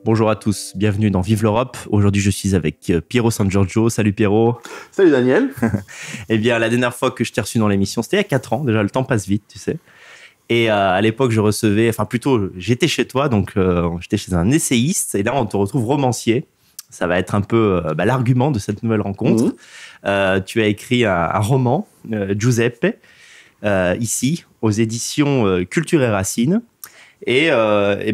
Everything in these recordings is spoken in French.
Bonjour à tous, bienvenue dans Vive l'Europe. Aujourd'hui, je suis avec Piero San Giorgio. Salut Piero. Salut Daniel. Eh bien, la dernière fois que je t'ai reçu dans l'émission, c'était il y a 4 ans. Déjà, le temps passe vite, tu sais. Et à l'époque, j'étais chez toi, donc j'étais chez un essayiste. Et là, on te retrouve romancier. Ça va être un peu l'argument de cette nouvelle rencontre. Tu as écrit un roman, Giuseppe, ici, aux éditions Culture et Racines. Et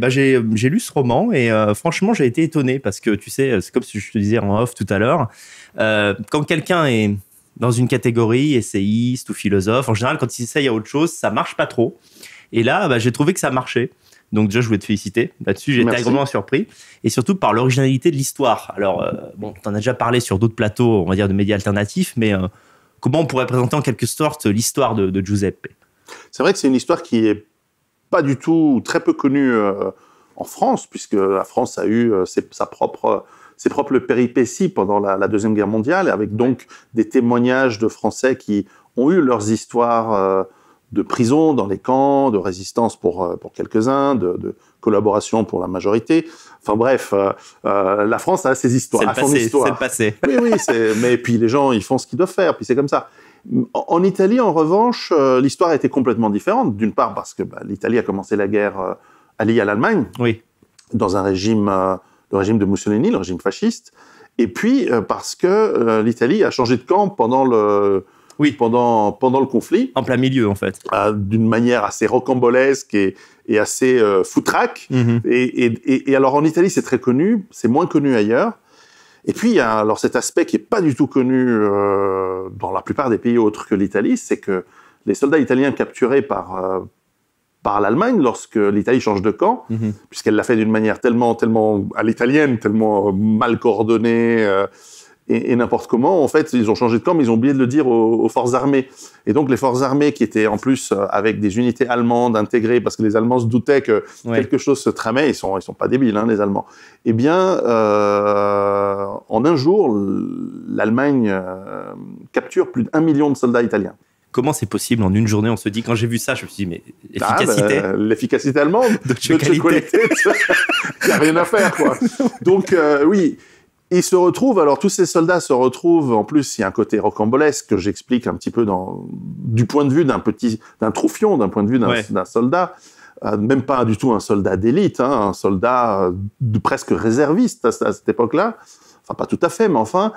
j'ai lu ce roman et franchement j'ai été étonné parce que tu sais, c'est comme si je te disais en off tout à l'heure, quand quelqu'un est dans une catégorie essayiste ou philosophe, en général quand il essaye à autre chose ça marche pas trop, et là j'ai trouvé que ça marchait. Donc déjà je voulais te féliciter là-dessus, j'ai été agréablement surpris, et surtout par l'originalité de l'histoire. Alors t'en as déjà parlé sur d'autres plateaux, on va dire de médias alternatifs, mais comment on pourrait présenter en quelque sorte l'histoire de Giuseppe? C'est vrai que c'est une histoire qui est pas du tout, très peu connue en France, puisque la France a eu ses propres péripéties pendant la Deuxième Guerre mondiale, avec donc des témoignages de Français qui ont eu leurs histoires de prison dans les camps, de résistance pour quelques-uns, de collaboration pour la majorité. Enfin bref, la France a ses histoires, son histoire. C'est le passé. Oui, mais puis les gens, ils font ce qu'ils doivent faire, puis c'est comme ça. En Italie, en revanche, l'histoire était complètement différente. D'une part parce que l'Italie a commencé la guerre alliée à l'Allemagne, dans un régime, le régime de Mussolini, le régime fasciste. Et puis parce que l'Italie a changé de camp pendant le conflit. En plein milieu, en fait. D'une manière assez rocambolesque et assez foutraque. Et alors en Italie, c'est très connu, c'est moins connu ailleurs. Et puis, il y a alors cet aspect qui n'est pas du tout connu dans la plupart des pays autres que l'Italie, c'est que les soldats italiens capturés par l'Allemagne, lorsque l'Italie change de camp, puisqu'elle l'a fait d'une manière tellement à l'italienne, tellement mal coordonnée et n'importe comment, en fait, ils ont changé de camp, mais ils ont oublié de le dire aux forces armées. Et donc, les forces armées qui étaient en plus avec des unités allemandes intégrées, parce que les Allemands se doutaient que quelque chose se tramait, ils sont pas débiles, hein, les Allemands. Eh bien, en un jour, l'Allemagne capture plus d'1 million de soldats italiens. Comment c'est possible en une journée? On se dit, quand j'ai vu ça, je me suis dit, mais l'efficacité. L'efficacité allemande, de qualité. Il n'y a rien à faire, quoi. Donc, oui. Ils se retrouvent, alors tous ces soldats se retrouvent, en plus il y a un côté rocambolesque que j'explique un petit peu du point de vue d'un troufion, d'un point de vue d'un soldat, même pas du tout un soldat d'élite, hein, un soldat presque réserviste à cette époque-là, enfin pas tout à fait, mais enfin,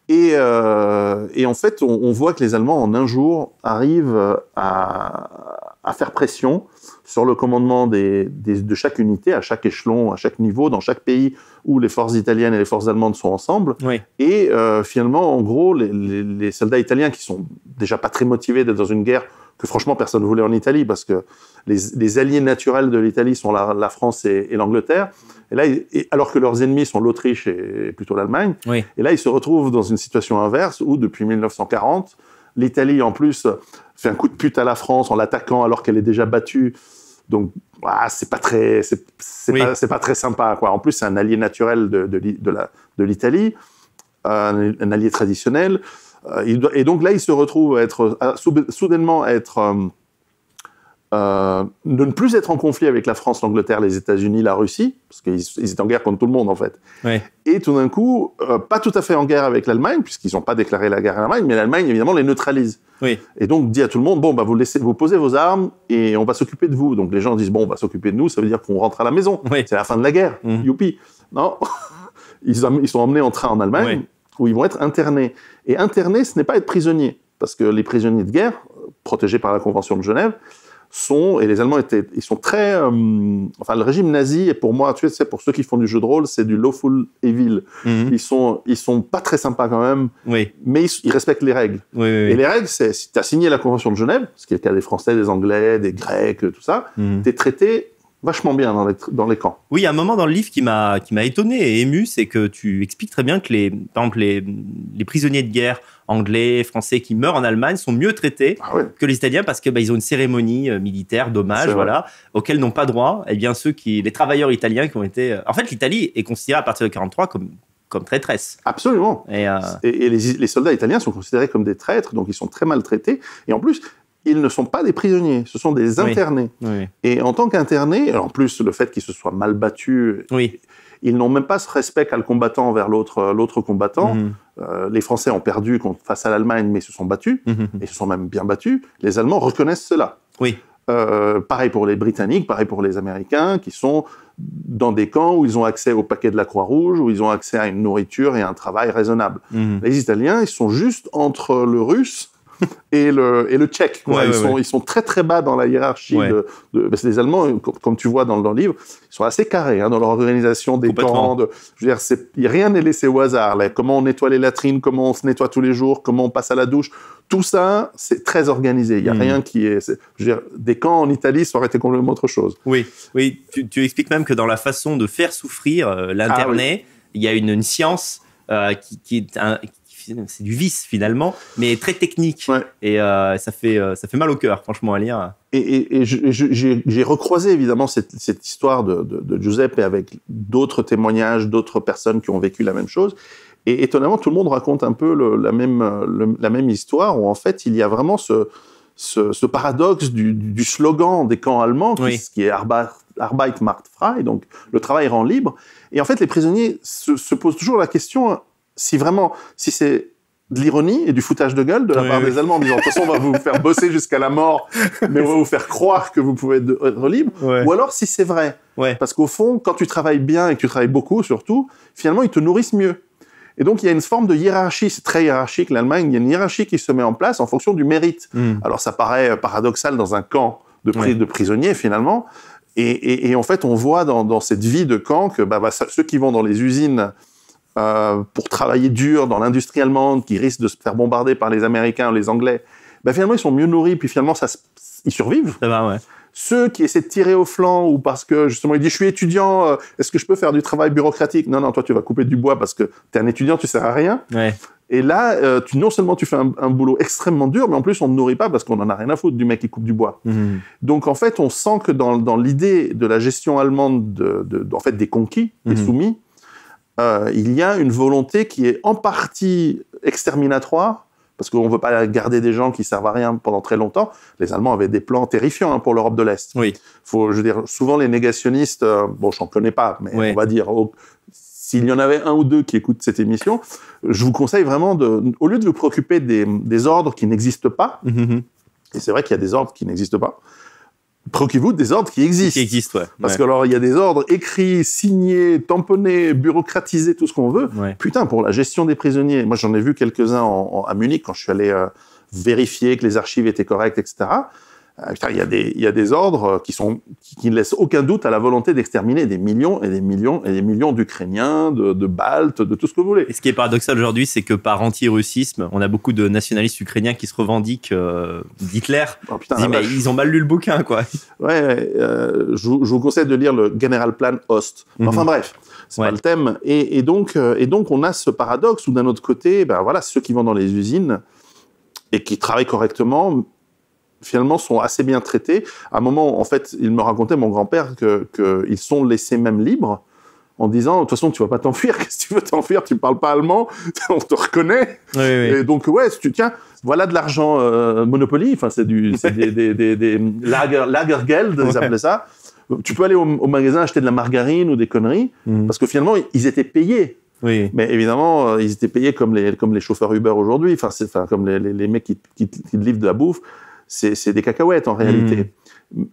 et en fait on voit que les Allemands en un jour arrivent à faire pression sur le commandement de chaque unité, à chaque échelon, à chaque niveau, dans chaque pays où les forces italiennes et les forces allemandes sont ensemble. Et finalement, en gros, les soldats italiens qui sont déjà pas très motivés d'être dans une guerre que franchement personne ne voulait en Italie, parce que les alliés naturels de l'Italie sont la France et l'Angleterre, et là, alors que leurs ennemis sont l'Autriche et plutôt l'Allemagne, et là ils se retrouvent dans une situation inverse où depuis 1940, l'Italie en plus fait un coup de pute à la France en l'attaquant alors qu'elle est déjà battue. Donc, c'est pas très sympa, quoi. En plus, c'est un allié naturel de l'Italie, un allié traditionnel. Et donc là, il se retrouve soudainement de ne plus être en conflit avec la France, l'Angleterre, les États-Unis, la Russie, parce qu'ils étaient en guerre contre tout le monde, en fait. Et tout d'un coup, pas tout à fait en guerre avec l'Allemagne, puisqu'ils n'ont pas déclaré la guerre à l'Allemagne, mais l'Allemagne, évidemment, les neutralise. Et donc, dit à tout le monde, vous posez vos armes et on va s'occuper de vous. Donc, les gens disent, on va s'occuper de nous, ça veut dire qu'on rentre à la maison. C'est la fin de la guerre. Youpi. Non. Ils sont emmenés en train en Allemagne, où ils vont être internés. Et internés, ce n'est pas être prisonnier, parce que les prisonniers de guerre, protégés par la Convention de Genève, et les Allemands ils sont très, enfin le régime nazi, et pour moi, tu sais, pour ceux qui font du jeu de rôle, c'est du lawful evil. Ils sont pas très sympas quand même, mais ils respectent les règles. Et les règles, c'est si tu as signé la Convention de Genève, ce qui est le cas des Français, des Anglais, des Grecs, tout ça, t'es traité vachement bien dans les camps. Oui, il y a un moment dans le livre qui m'a étonné et ému, c'est que tu expliques très bien que par exemple, les prisonniers de guerre anglais, français qui meurent en Allemagne sont mieux traités que les Italiens, parce que ils ont une cérémonie militaire d'hommage, auquel n'ont pas droit. Eh bien, les travailleurs italiens qui ont été. En fait, l'Italie est considérée à partir de 1943 comme traîtresse. Absolument. Et les soldats italiens sont considérés comme des traîtres, donc ils sont très maltraités. Et en plus, ils ne sont pas des prisonniers, ce sont des internés. Oui. Et en tant qu'internés, en plus, le fait qu'ils se soient mal battus, Oui. ils n'ont même pas ce respect qu'a le combattant envers l'autre combattant. Les Français ont perdu face à l'Allemagne, mais ils se sont battus, et ils se sont même bien battus. Les Allemands reconnaissent cela. Oui. Pareil pour les Britanniques, pareil pour les Américains, qui sont dans des camps où ils ont accès au paquet de la Croix-Rouge, où ils ont accès à une nourriture et à un travail raisonnable. Les Italiens, ils sont juste entre le Russe et le Tchèque. Ils sont très très bas dans la hiérarchie. Parce que les Allemands, comme tu vois dans le livre, ils sont assez carrés dans leur organisation des camps. Je veux dire, rien n'est laissé au hasard. Là. Comment on nettoie les latrines, comment on se nettoie tous les jours, comment on passe à la douche. Tout ça, c'est très organisé. Il n'y a rien qui est... Je veux dire, des camps en Italie, ça aurait été complètement autre chose. Oui. Tu expliques même que dans la façon de faire souffrir l'interné, il y a une science qui est... c'est du vice finalement, mais très technique. Et ça fait mal au cœur, franchement, à lire. Et j'ai recroisé évidemment cette histoire de Giuseppe avec d'autres témoignages, d'autres personnes qui ont vécu la même chose. Et étonnamment, tout le monde raconte un peu la même histoire, où en fait, il y a vraiment ce paradoxe du slogan des camps allemands, qui est Arbeit macht frei, donc le travail rend libre. Et en fait, les prisonniers se posent toujours la question si c'est de l'ironie et du foutage de gueule de la part des Allemands, en disant de toute façon on va vous faire bosser jusqu'à la mort, mais on va vous faire croire que vous pouvez être libre, ou alors si c'est vrai. Parce qu'au fond, quand tu travailles bien et que tu travailles beaucoup surtout, finalement ils te nourrissent mieux. Et donc il y a une forme de hiérarchie, c'est très hiérarchique l'Allemagne, il y a une hiérarchie qui se met en place en fonction du mérite. Alors ça paraît paradoxal dans un camp de prisonniers finalement, et en fait on voit dans cette vie de camp que ceux qui vont dans les usines pour travailler dur dans l'industrie allemande, qui risquent de se faire bombarder par les Américains ou les Anglais, finalement ils sont mieux nourris, puis finalement ils survivent. Ça va, Ceux qui essaient de tirer au flanc, ou parce que justement il dit je suis étudiant, est-ce que je peux faire du travail bureaucratique? Non, toi tu vas couper du bois parce que t'es un étudiant, tu sers à rien. Et là, non seulement tu fais un boulot extrêmement dur, mais en plus on ne nourrit pas parce qu'on en a rien à foutre du mec qui coupe du bois. Donc en fait, on sent que dans l'idée de la gestion allemande en fait, des conquis, des soumis, il y a une volonté qui est en partie exterminatoire, parce qu'on ne veut pas garder des gens qui servent à rien pendant très longtemps. Les Allemands avaient des plans terrifiants pour l'Europe de l'Est. Je veux dire, souvent les négationnistes, j'en connais pas, mais on va dire, s'il y en avait un ou deux qui écoutent cette émission, je vous conseille vraiment au lieu de vous préoccuper des ordres qui n'existent pas, et c'est vrai qu'il y a des ordres qui n'existent pas, préoccupez-vous des ordres qui existent. Parce que alors, il y a des ordres écrits, signés, tamponnés, bureaucratisés, tout ce qu'on veut. Putain, pour la gestion des prisonniers, moi j'en ai vu quelques-uns à Munich quand je suis allé vérifier que les archives étaient correctes, etc. Il y a des ordres qui ne laissent aucun doute à la volonté d'exterminer des millions et des millions et des millions d'Ukrainiens, de Baltes, de tout ce que vous voulez. Et ce qui est paradoxal aujourd'hui, c'est que par anti-russisme, on a beaucoup de nationalistes ukrainiens qui se revendiquent d'Hitler. Ils ont mal lu le bouquin, quoi. Je vous conseille de lire le Generalplan Ost. Enfin bref, c'est pas le thème. Et donc on a ce paradoxe où d'un autre côté, ceux qui vont dans les usines et qui travaillent correctement, finalement, sont assez bien traités. À un moment, en fait, il me racontait, mon grand-père, qu'ils sont laissés même libres, en disant, de toute façon, tu vas pas t'enfuir, qu'est-ce que tu veux t'enfuir, tu parles pas allemand, on te reconnaît. Et donc, tiens, voilà de l'argent Monopoly, enfin, c'est des Lagergeld, ils appelaient ça. Tu peux aller au magasin acheter de la margarine ou des conneries, parce que finalement, ils étaient payés. Mais évidemment, ils étaient payés comme les chauffeurs Uber aujourd'hui, comme les mecs qui te livrent de la bouffe. C'est des cacahuètes en réalité.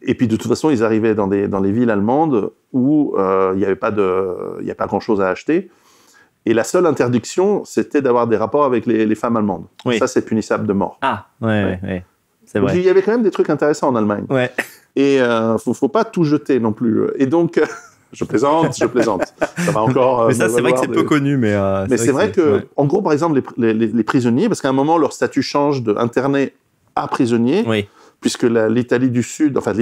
Et puis de toute façon, ils arrivaient dans les villes allemandes où il n'y avait pas grand-chose à acheter. Et la seule interdiction, c'était d'avoir des rapports avec les femmes allemandes. Ça, c'est punissable de mort. C'est vrai. Donc, il y avait quand même des trucs intéressants en Allemagne. Et faut pas tout jeter non plus. Et donc, je plaisante. Ça va encore. Mais ça, c'est vrai que c'est peu connu. Mais c'est vrai que, en gros, par exemple, les prisonniers, parce qu'à un moment, leur statut change d'interné à prisonnier, puisque l'Italie du Sud, enfin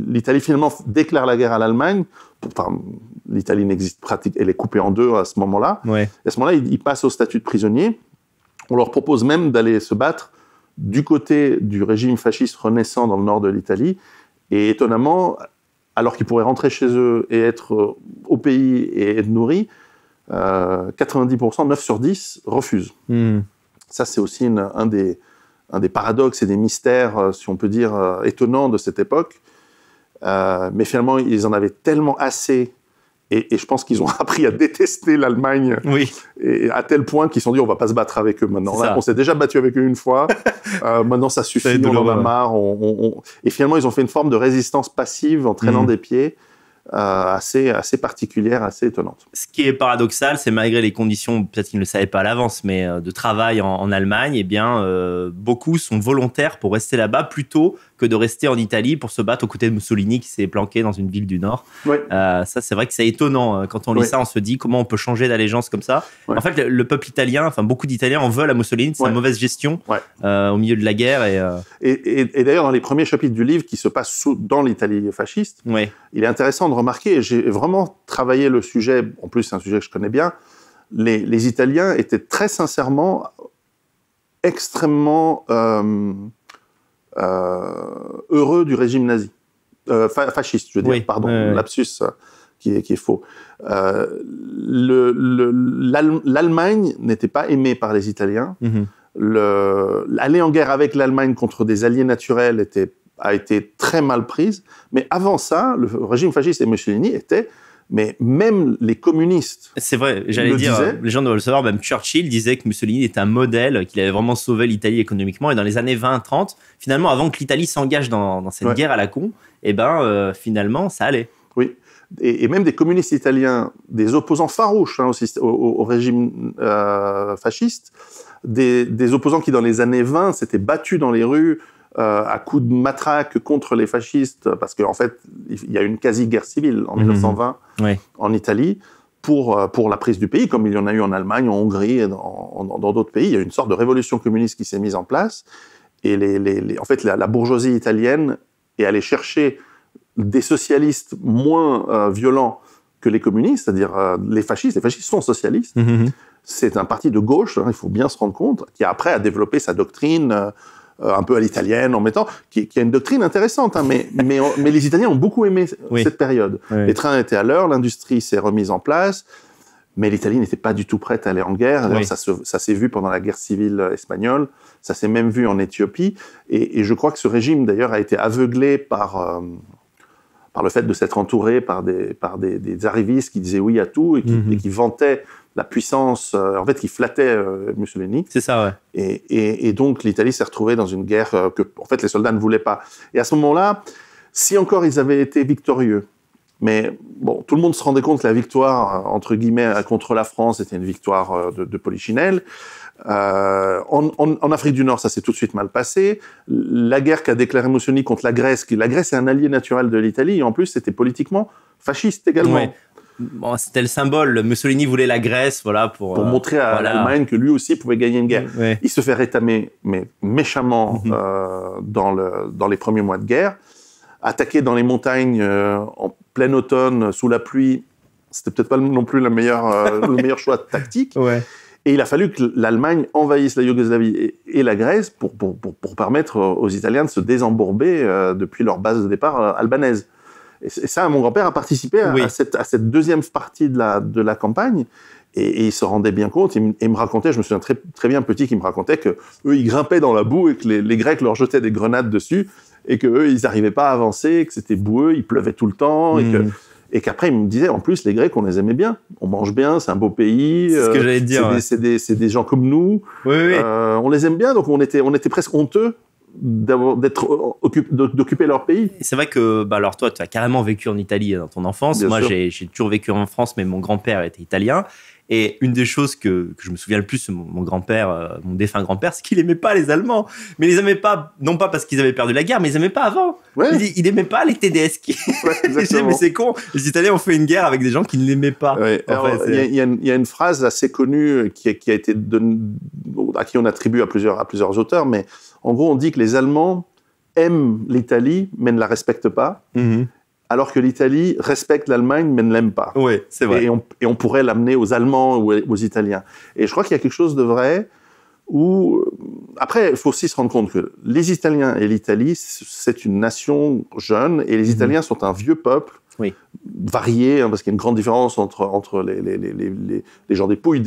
l'Italie finalement déclare la guerre à l'Allemagne. Enfin, l'Italie n'existe pratiquement, elle est coupée en deux à ce moment-là. Et à ce moment-là, ils passent au statut de prisonnier. On leur propose même d'aller se battre du côté du régime fasciste renaissant dans le nord de l'Italie. Et étonnamment, alors qu'ils pourraient rentrer chez eux et être au pays et être nourris, 90%, 9 sur 10 refusent. Ça, c'est aussi un des paradoxes et des mystères, si on peut dire, étonnants de cette époque. Mais finalement, ils en avaient tellement assez. Et je pense qu'ils ont appris à détester l'Allemagne, et à tel point qu'ils se sont dit on va pas se battre avec eux maintenant. Là, on s'est déjà battu avec eux une fois, maintenant ça suffit, on en a marre. Et finalement, ils ont fait une forme de résistance passive en traînant des pieds, assez particulière, assez étonnante. Ce qui est paradoxal, c'est malgré les conditions, peut-être qu'ils ne le savaient pas à l'avance, mais de travail en Allemagne, eh bien, beaucoup sont volontaires pour rester là-bas plutôt que de rester en Italie pour se battre aux côtés de Mussolini qui s'est planqué dans une ville du Nord. Ça, c'est vrai que c'est étonnant. Quand on lit ça, on se dit comment on peut changer d'allégeance comme ça. En fait, le peuple italien, enfin beaucoup d'Italiens en veulent à Mussolini, c'est une mauvaise gestion au milieu de la guerre. Et d'ailleurs, dans les premiers chapitres du livre qui se passent dans l'Italie fasciste, il est intéressant de remarquer, et j'ai vraiment travaillé le sujet, en plus c'est un sujet que je connais bien, les Italiens étaient très sincèrement extrêmement heureux du régime nazi, fasciste, je veux dire, pardon, lapsus qui est faux. L'Allemagne n'était pas aimée par les Italiens. Aller en guerre avec l'Allemagne contre des alliés naturels a été très mal prise, mais avant ça, le régime fasciste et Mussolini étaient, mais même les communistes. C'est vrai, j'allais dire, les gens doivent le savoir, même Churchill disait que Mussolini était un modèle, qu'il avait vraiment sauvé l'Italie économiquement, et dans les années 20-30, finalement, avant que l'Italie s'engage dans cette guerre à la con, finalement, ça allait. Oui, et même des communistes italiens, des opposants farouches au régime fasciste, des opposants qui, dans les années 20, s'étaient battus dans les rues à coups de matraque contre les fascistes, parce qu'en fait, il y a une quasi-guerre civile en 1920 en Italie pour la prise du pays, comme il y en a eu en Allemagne, en Hongrie et dans d'autres pays. Il y a une sorte de révolution communiste qui s'est mise en place, et en fait, la bourgeoisie italienne est allée chercher des socialistes moins violents que les communistes, c'est-à-dire les fascistes. Les fascistes sont socialistes. C'est un parti de gauche, il faut bien se rendre compte, qui après a développé sa doctrine un peu à l'italienne, en mettant, qui a une doctrine intéressante, mais les Italiens ont beaucoup aimé cette période. Les trains étaient à l'heure, l'industrie s'est remise en place, mais l'Italie n'était pas du tout prête à aller en guerre. Alors, ça s'est vu pendant la guerre civile espagnole, ça s'est même vu en Éthiopie, et je crois que ce régime, d'ailleurs, a été aveuglé par le fait de s'être entouré par des arrivistes qui disaient oui à tout et qui vantaient la puissance, en fait, qui flattait Mussolini. C'est ça, Et donc, l'Italie s'est retrouvée dans une guerre que, en fait, les soldats ne voulaient pas. Et à ce moment-là, si encore ils avaient été victorieux, mais bon, tout le monde se rendait compte que la victoire, entre guillemets, contre la France, était une victoire de Polichinelle. En Afrique du Nord, ça s'est tout de suite mal passé. La guerre qu'a déclarée Mussolini contre la Grèce est un allié naturel de l'Italie, et en plus, c'était politiquement fasciste également. Bon, c'était le symbole. Mussolini voulait la Grèce, pour montrer à l'Allemagne que lui aussi pouvait gagner une guerre. Il se fait rétamer, mais méchamment, dans les premiers mois de guerre. Attaquer dans les montagnes en plein automne, sous la pluie, c'était peut-être pas non plus le meilleur choix tactique. Et il a fallu que l'Allemagne envahisse la Yougoslavie et la Grèce pour permettre aux Italiens de se désembourber depuis leur base de départ albanaise. Et ça, mon grand-père a participé à cette deuxième partie de la campagne, et il se rendait bien compte. Il me racontait, je me souviens très, très bien petit, qu'il me racontait que eux, ils grimpaient dans la boue et que les Grecs leur jetaient des grenades dessus, et que eux, ils n'arrivaient pas à avancer, que c'était boueux, il pleuvait tout le temps, et qu'après, il me disait, en plus, les Grecs, on les aimait bien. On mange bien, c'est un beau pays. C'est ce que j'allais te dire. C'est des gens comme nous. On les aime bien, donc on était presque honteux d'occuper leur pays. C'est vrai que, alors toi, tu as carrément vécu en Italie dans ton enfance. Bien Moi, sûr. j'ai toujours vécu en France, mais mon grand-père était italien. Et une des choses que je me souviens le plus, mon grand-père, mon défunt grand-père, c'est qu'il aimait pas les Allemands. Mais il les aimait pas, non pas parce qu'ils avaient perdu la guerre, mais ils aimaient pas avant. Il aimait pas les Tedeschi. Je disais, mais c'est con. Les Italiens ont fait une guerre avec des gens qui ne l'aimaient pas. Il y a une phrase assez connue qui a été à qui on attribue à plusieurs auteurs, mais en gros, on dit que les Allemands aiment l'Italie, mais ne la respectent pas. Alors que l'Italie respecte l'Allemagne, mais ne l'aime pas. Oui, c'est vrai. Et on pourrait l'amener aux Allemands ou aux Italiens. Et je crois qu'il y a quelque chose de vrai où... Après, il faut aussi se rendre compte que les Italiens et l'Italie, c'est une nation jeune, et les Italiens sont un vieux peuple variés, hein, parce qu'il y a une grande différence entre les gens des Pouilles,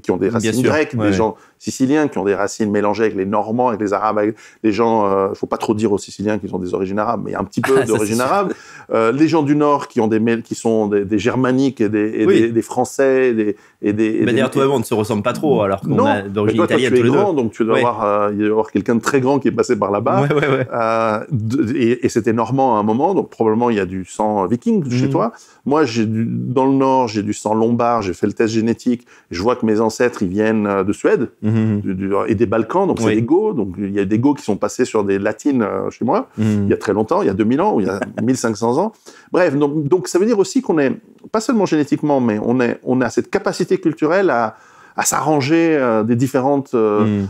qui ont des racines grecques, des gens siciliens qui ont des racines mélangées avec les Normands, avec les Arabes, avec les gens, faut pas trop dire aux Siciliens qu'ils ont des origines arabes, mais il y a un petit peu d'origine arabe. Les gens du Nord qui sont des germaniques et des Français, mais d'ailleurs, toi et moi, on ne se ressemble pas trop, alors qu'on a d'origine italienne tous les deux. Donc tu dois il doit y avoir quelqu'un de très grand qui est passé par là-bas. Et c'était normand à un moment, donc probablement il y a du sang viking chez toi. Moi, dans le Nord, j'ai du sang lombard, j'ai fait le test génétique, je vois que mes ancêtres, ils viennent de Suède et des Balkans, donc c'est des Goths, donc il y a des Goths qui sont passés sur des latines chez moi, il y a très longtemps, il y a 2000 ans, ou il y a 1500 ans. Bref, donc ça veut dire aussi qu'on est, pas seulement génétiquement, mais on a cette capacité culturelle à s'arranger des différentes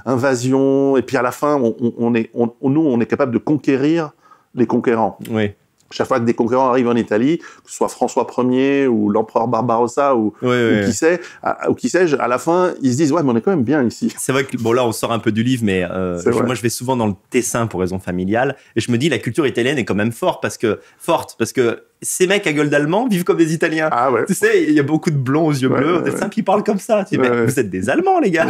invasions, et puis à la fin, on est capable de conquérir les conquérants. Chaque fois que des conquérants arrivent en Italie, que ce soit François Ier ou l'empereur Barbarossa ou qui sais-je, à la fin, ils se disent « Ouais, mais on est quand même bien ici. » C'est vrai que, bon, là, on sort un peu du livre, mais moi, je vais souvent dans le Tessin pour raison familiale, et je me dis, la culture italienne est quand même forte, parce que ces mecs à gueule d'allemand vivent comme des Italiens. Ah ouais. Tu sais, il y a beaucoup de blonds aux yeux bleus, des Tessins qui parlent comme ça. Tu dis, mais vous êtes des Allemands, les gars.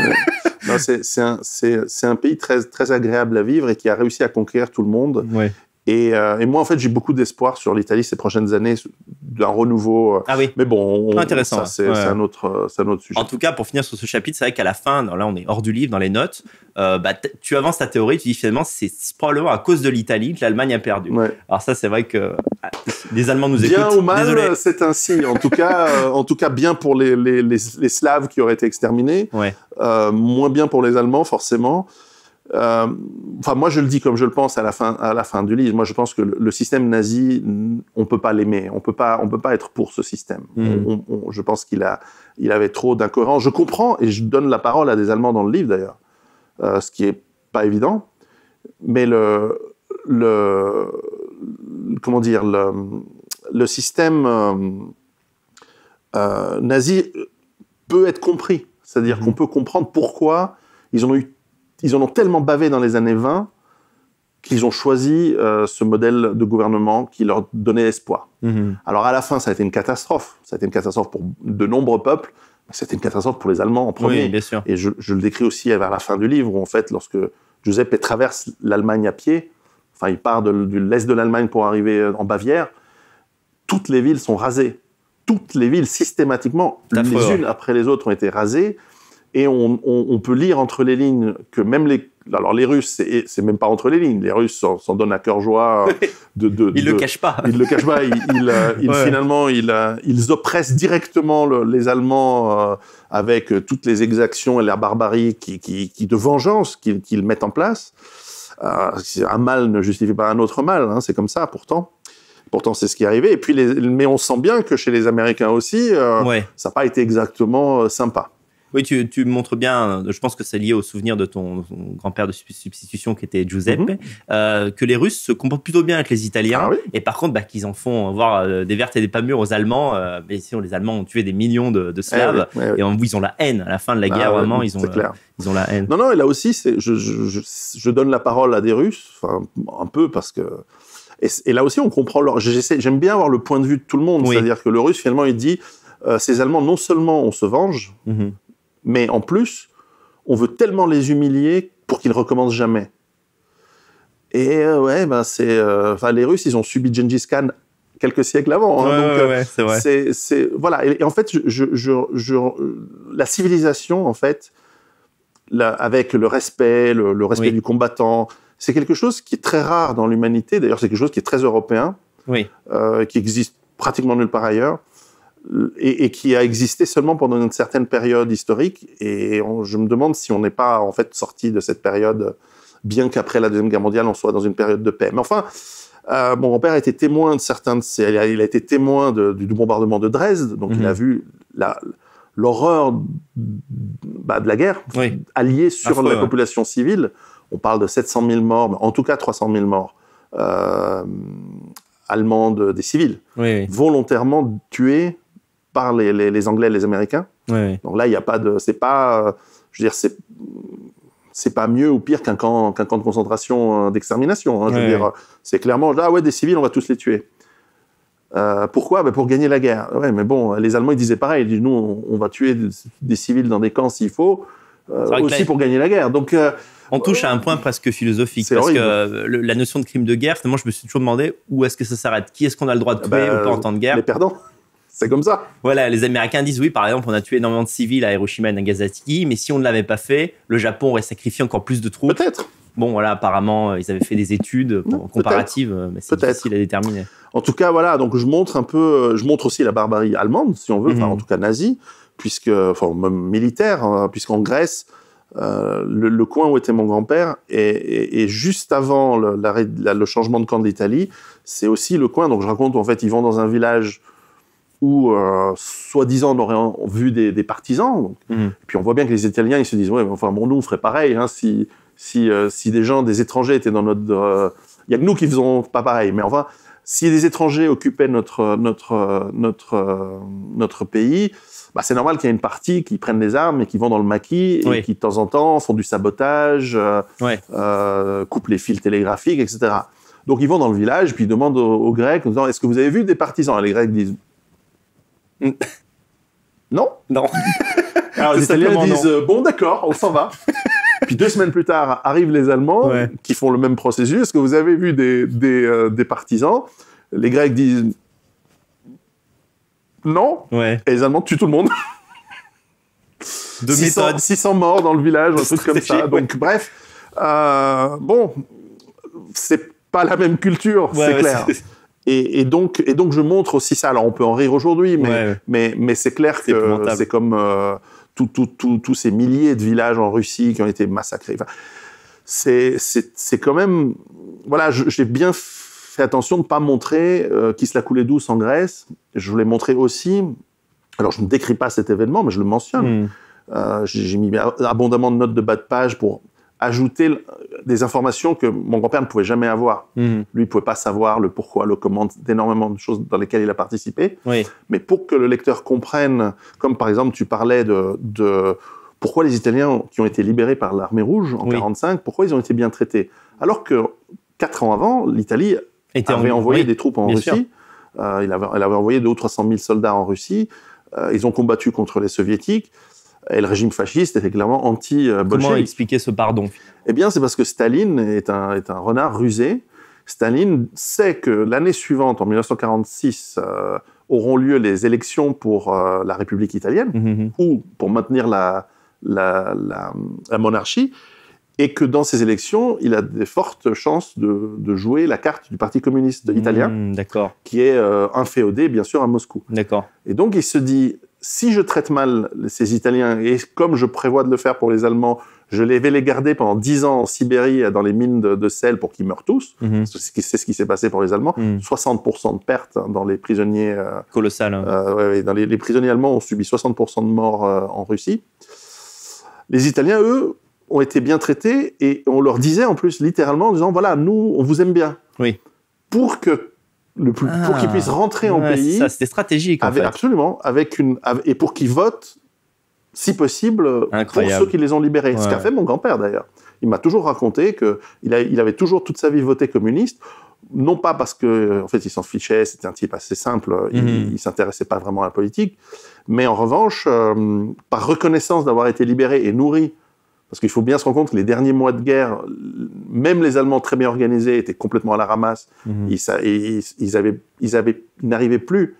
Non, c'est un pays très, très agréable à vivre et qui a réussi à conquérir tout le monde. Et moi, en fait, j'ai beaucoup d'espoir sur l'Italie ces prochaines années, d'un renouveau. Mais bon, intéressant. Ça, c'est un autre sujet. En tout cas, pour finir sur ce chapitre, c'est vrai qu'à la fin, là, on est hors du livre, dans les notes, tu avances ta théorie, tu dis finalement, c'est probablement à cause de l'Italie que l'Allemagne a perdu. Alors ça, c'est vrai que les Allemands nous écoutent. Bien ou mal, c'est ainsi. En tout cas, bien pour les Slaves qui auraient été exterminés. Moins bien pour les Allemands, forcément. Moi, je le dis comme je le pense à la fin du livre. Moi, je pense que le système nazi, on peut pas l'aimer. On peut pas être pour ce système. Je pense qu'il avait trop d'incohérences. Je comprends et je donne la parole à des Allemands dans le livre d'ailleurs, ce qui est pas évident. Mais comment dire, le système nazi peut être compris. C'est-à-dire qu'on peut comprendre pourquoi ils en ont tellement bavé dans les années 20 qu'ils ont choisi ce modèle de gouvernement qui leur donnait espoir. Alors à la fin, ça a été une catastrophe. Ça a été une catastrophe pour de nombreux peuples, mais c'était une catastrophe pour les Allemands en premier. Oui, bien sûr. Et je le décris aussi vers la fin du livre, où en fait, lorsque Giuseppe traverse l'Allemagne à pied, enfin il part de l'est de l'Allemagne pour arriver en Bavière, toutes les villes sont rasées. Toutes les villes, systématiquement, les unes après les autres, ont été rasées. Et on peut lire entre les lignes que même les Russes, c'est même pas entre les lignes. Les Russes s'en donnent à cœur joie. Ils le cachent pas. Ils le cachent pas. Finalement, ils oppressent directement les Allemands avec toutes les exactions et la barbarie de vengeance qu'ils mettent en place. Un mal ne justifie pas un autre mal. Hein, c'est comme ça, pourtant. Pourtant, c'est ce qui est arrivé. Et puis, mais on sent bien que chez les Américains aussi, ça n'a pas été exactement sympa. Oui, tu montres bien, je pense que c'est lié au souvenir de ton grand-père de substitution qui était Giuseppe, que les Russes se comportent plutôt bien avec les Italiens, et par contre, qu'ils en font voir des vertes et des pas mûres aux Allemands. Mais sinon, les Allemands ont tué des millions de Slaves, et ils ont la haine. À la fin de la guerre, vraiment, ils ont la haine. Non, et là aussi, je donne la parole à des Russes, un peu, parce que... Et là aussi, on comprend j'aime bien avoir le point de vue de tout le monde, c'est-à-dire que le Russe, finalement, il dit, ces Allemands, non seulement on se venge, mais en plus, on veut tellement les humilier pour qu'ils ne recommencent jamais. Et les Russes, ils ont subi Gengis Khan quelques siècles avant. C'est vrai. Voilà. Et en fait, la civilisation, en fait, avec le respect, le respect du combattant, c'est quelque chose qui est très rare dans l'humanité. D'ailleurs, c'est quelque chose qui est très européen, qui existe pratiquement nulle part ailleurs. Et qui a existé seulement pendant une certaine période historique. Et je me demande si on n'est pas en fait sorti de cette période, bien qu'après la Deuxième Guerre mondiale, on soit dans une période de paix. Mais enfin, mon grand-père a été témoin il a été témoin du bombardement de Dresde, donc il a vu l'horreur de la guerre alliée sur la population civile. On parle de 700 000 morts, mais en tout cas 300 000 morts allemandes, des civils, volontairement tués par les Anglais et les Américains. Donc là, il n'y a pas de... C'est pas... je veux dire, c'est pas mieux ou pire qu'un camp de concentration d'extermination. Hein, je veux dire, c'est clairement... des civils, on va tous les tuer. Pourquoi ? Pour gagner la guerre. Ouais, mais bon, les Allemands ils disaient pareil. Ils disaient, nous, on va tuer des civils dans des camps s'il faut, aussi pour gagner la guerre. Donc, on touche à un point presque philosophique, parce horrible. Que la notion de crime de guerre, finalement, je me suis toujours demandé où est-ce que ça s'arrête. Qui est-ce qu'on a le droit de tuer ou pas en temps de guerre ? Les perdants. C'est comme ça. Voilà, les Américains disent oui, par exemple, on a tué énormément de civils à Hiroshima et Nagasaki, mais si on ne l'avait pas fait, le Japon aurait sacrifié encore plus de troupes. Peut-être. Bon, voilà, apparemment, ils avaient fait des études comparatives, mais c'est difficile à déterminer. En tout cas, voilà, donc je montre aussi la barbarie allemande, si on veut, en tout cas nazie, même militaire, hein, puisqu'en Grèce, le coin où était mon grand-père, et juste avant le changement de camp de l'Italie, c'est aussi le coin, donc je raconte, en fait, ils vont dans un village où, soi-disant, on aurait vu des partisans, donc, et puis on voit bien que les Italiens, ils se disent, ouais, enfin, bon, nous, on ferait pareil, hein, si des étrangers étaient dans notre... Il y a que nous qui faisons pas pareil, mais enfin, si des étrangers occupaient notre pays, c'est normal qu'il y ait une partie qui prennent les armes et qui vont dans le maquis et qui, de temps en temps, font du sabotage, coupent les fils télégraphiques, etc. Donc, ils vont dans le village, puis ils demandent aux Grecs, en disant, est-ce que vous avez vu des partisans ? Et les Grecs disent, non. Alors, les Italiens disent, bon, d'accord, on s'en va. Puis 2 semaines plus tard, arrivent les Allemands qui font le même processus. Est-ce que vous avez vu des partisans ? Les Grecs disent non. Et les Allemands tuent tout le monde. 600 morts dans le village, un truc comme ça. Donc, bref, bon, c'est pas la même culture, c'est clair. Et donc, je montre aussi ça. Alors, on peut en rire aujourd'hui, mais c'est clair que c'est comme... tous ces milliers de villages en Russie qui ont été massacrés. Enfin, c'est quand même... Voilà, j'ai bien fait attention de ne pas montrer qu'il se la coulait douce en Grèce. Je voulais montrer aussi... Alors, je ne décris pas cet événement, mais je le mentionne. J'ai mis abondamment de notes de bas de page pour ajouter des informations que mon grand-père ne pouvait jamais avoir. Lui, il ne pouvait pas savoir le pourquoi, le comment, d'énormément de choses dans lesquelles il a participé. Mais pour que le lecteur comprenne, comme par exemple, tu parlais de pourquoi les Italiens qui ont été libérés par l'armée rouge en 1945, pourquoi ils ont été bien traités. Alors que 4 ans avant, l'Italie avait envoyé des troupes en Russie. Elle avait envoyé 200 ou 300 000 soldats en Russie. Ils ont combattu contre les Soviétiques. Et le régime fasciste était clairement anti-bolchevique. Comment expliquer ce pardon ? Eh bien, c'est parce que Staline est un renard rusé. Staline sait que l'année suivante, en 1946, auront lieu les élections pour la République italienne, ou pour maintenir la monarchie, et que dans ces élections, il a des fortes chances de jouer la carte du Parti communiste italien, qui est inféodé, bien sûr, à Moscou. Et donc, il se dit... Si je traite mal ces Italiens, et comme je prévois de le faire pour les Allemands, je vais les garder pendant 10 ans en Sibérie, dans les mines de sel, pour qu'ils meurent tous. C'est ce qui s'est passé pour les Allemands. 60% de pertes dans les prisonniers... Colossal. Dans les prisonniers allemands ont subi 60% de morts en Russie. Les Italiens, eux, ont été bien traités, et on leur disait en plus, littéralement, en disant, voilà, nous, on vous aime bien. Pour qu'ils puissent rentrer en pays. Ça, c'était stratégique, en fait. Absolument. Et pour qu'ils votent, si possible, pour ceux qui les ont libérés. Ce qu'a fait mon grand-père, d'ailleurs. Il m'a toujours raconté qu'il avait toujours toute sa vie voté communiste, non pas parce qu'en fait, il s'en fichait, c'était un type assez simple, il ne s'intéressait pas vraiment à la politique, mais en revanche, par reconnaissance d'avoir été libéré et nourri. Parce qu'il faut bien se rendre compte que les derniers mois de guerre, même les Allemands très bien organisés étaient complètement à la ramasse. Ils n'arrivaient plus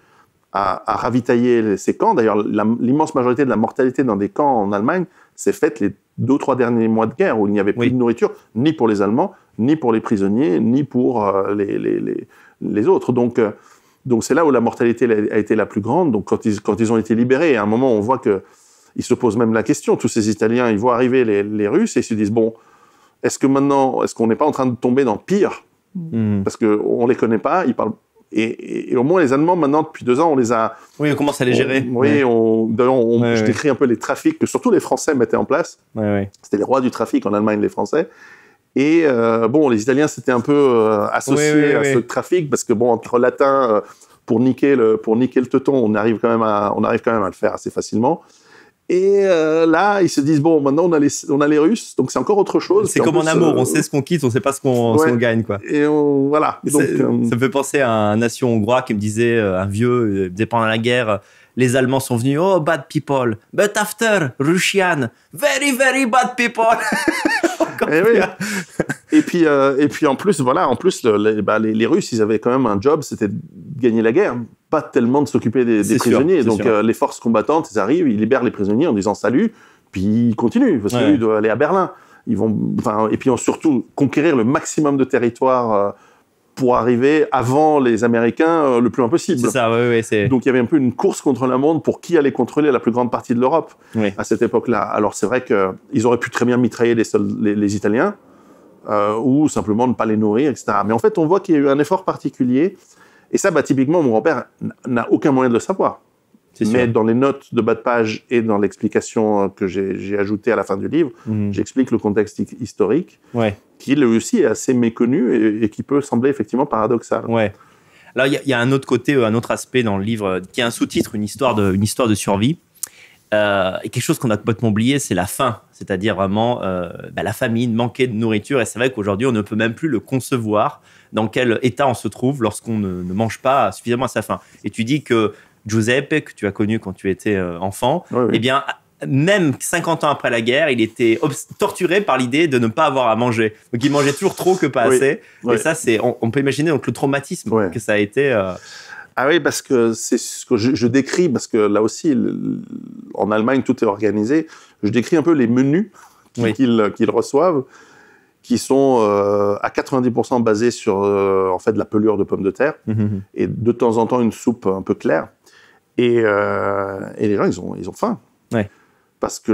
à ravitailler ces camps. D'ailleurs, l'immense majorité de la mortalité dans des camps en Allemagne s'est faite les 2 ou 3 derniers mois de guerre, où il n'y avait plus de nourriture, ni pour les Allemands, ni pour les prisonniers, ni pour les autres. Donc c'est là où la mortalité a été la plus grande. Donc quand ils ont été libérés, à un moment, on voit que ils se posent même la question, tous ces Italiens, ils voient arriver les Russes et ils se disent, bon, est-ce qu'on n'est pas en train de tomber dans pire ? Parce qu'on ne les connaît pas, ils parlent... Et au moins, les Allemands, maintenant, depuis 2 ans, on les a... Oui, on commence à les gérer. Je décris un peu les trafics que surtout les Français mettaient en place. C'était les rois du trafic en Allemagne, les Français. Et les Italiens s'étaient un peu associés à ce trafic, parce que, entre latins, pour niquer le teuton, on arrive quand même à le faire assez facilement. Et là, ils se disent, bon, maintenant, on a les Russes, donc c'est encore autre chose. C'est comme en amour, on sait ce qu'on quitte, on sait pas ce qu'on gagne, quoi. Et voilà. Et donc, ça me fait penser à un nation hongrois qui me disait, un vieux, il me disait pendant la guerre, les Allemands sont venus, oh, bad people, but after, Russian, very, very bad people. Et puis en plus, voilà, les Russes, ils avaient quand même un job, c'était de gagner la guerre, pas tellement de s'occuper des prisonniers. Donc les forces combattantes, ils arrivent, ils libèrent les prisonniers en disant salut, puis ils continuent parce qu'ils doivent aller à Berlin. Ils vont, et puis surtout conquérir le maximum de territoire pour arriver avant les Américains le plus loin possible. C'est ça, oui. Donc il y avait un peu une course contre la montre pour qui allait contrôler la plus grande partie de l'Europe à cette époque-là. Alors c'est vrai qu'ils auraient pu très bien mitrailler les Italiens ou simplement ne pas les nourrir, etc. Mais en fait, on voit qu'il y a eu un effort particulier. Et ça, typiquement, mon grand-père n'a aucun moyen de le savoir. Mais dans les notes de bas de page et dans l'explication que j'ai ajoutée à la fin du livre, j'explique le contexte historique, qui lui aussi est assez méconnu et qui peut sembler effectivement paradoxal. Ouais. Alors il y a un autre côté, un autre aspect dans le livre qui a un sous-titre, une histoire de survie. Et quelque chose qu'on a complètement oublié, c'est la faim, c'est-à-dire vraiment la famine, manquer de nourriture. Et c'est vrai qu'aujourd'hui, on ne peut même plus le concevoir dans quel état on se trouve lorsqu'on ne mange pas suffisamment à sa faim. Et tu dis que Giuseppe, que tu as connu quand tu étais enfant, eh bien, même 50 ans après la guerre, il était torturé par l'idée de ne pas avoir à manger. Donc, il mangeait toujours trop que pas assez. Et ça, on peut imaginer donc, le traumatisme que ça a été... Ah oui, parce que c'est ce que je décris, parce que là aussi, en Allemagne, tout est organisé. Je décris un peu les menus qu'ils reçoivent, qui sont à 90% basés sur en fait, de la pelure de pommes de terre, et de temps en temps une soupe un peu claire. Et les gens, ils ont faim. Ouais. Parce que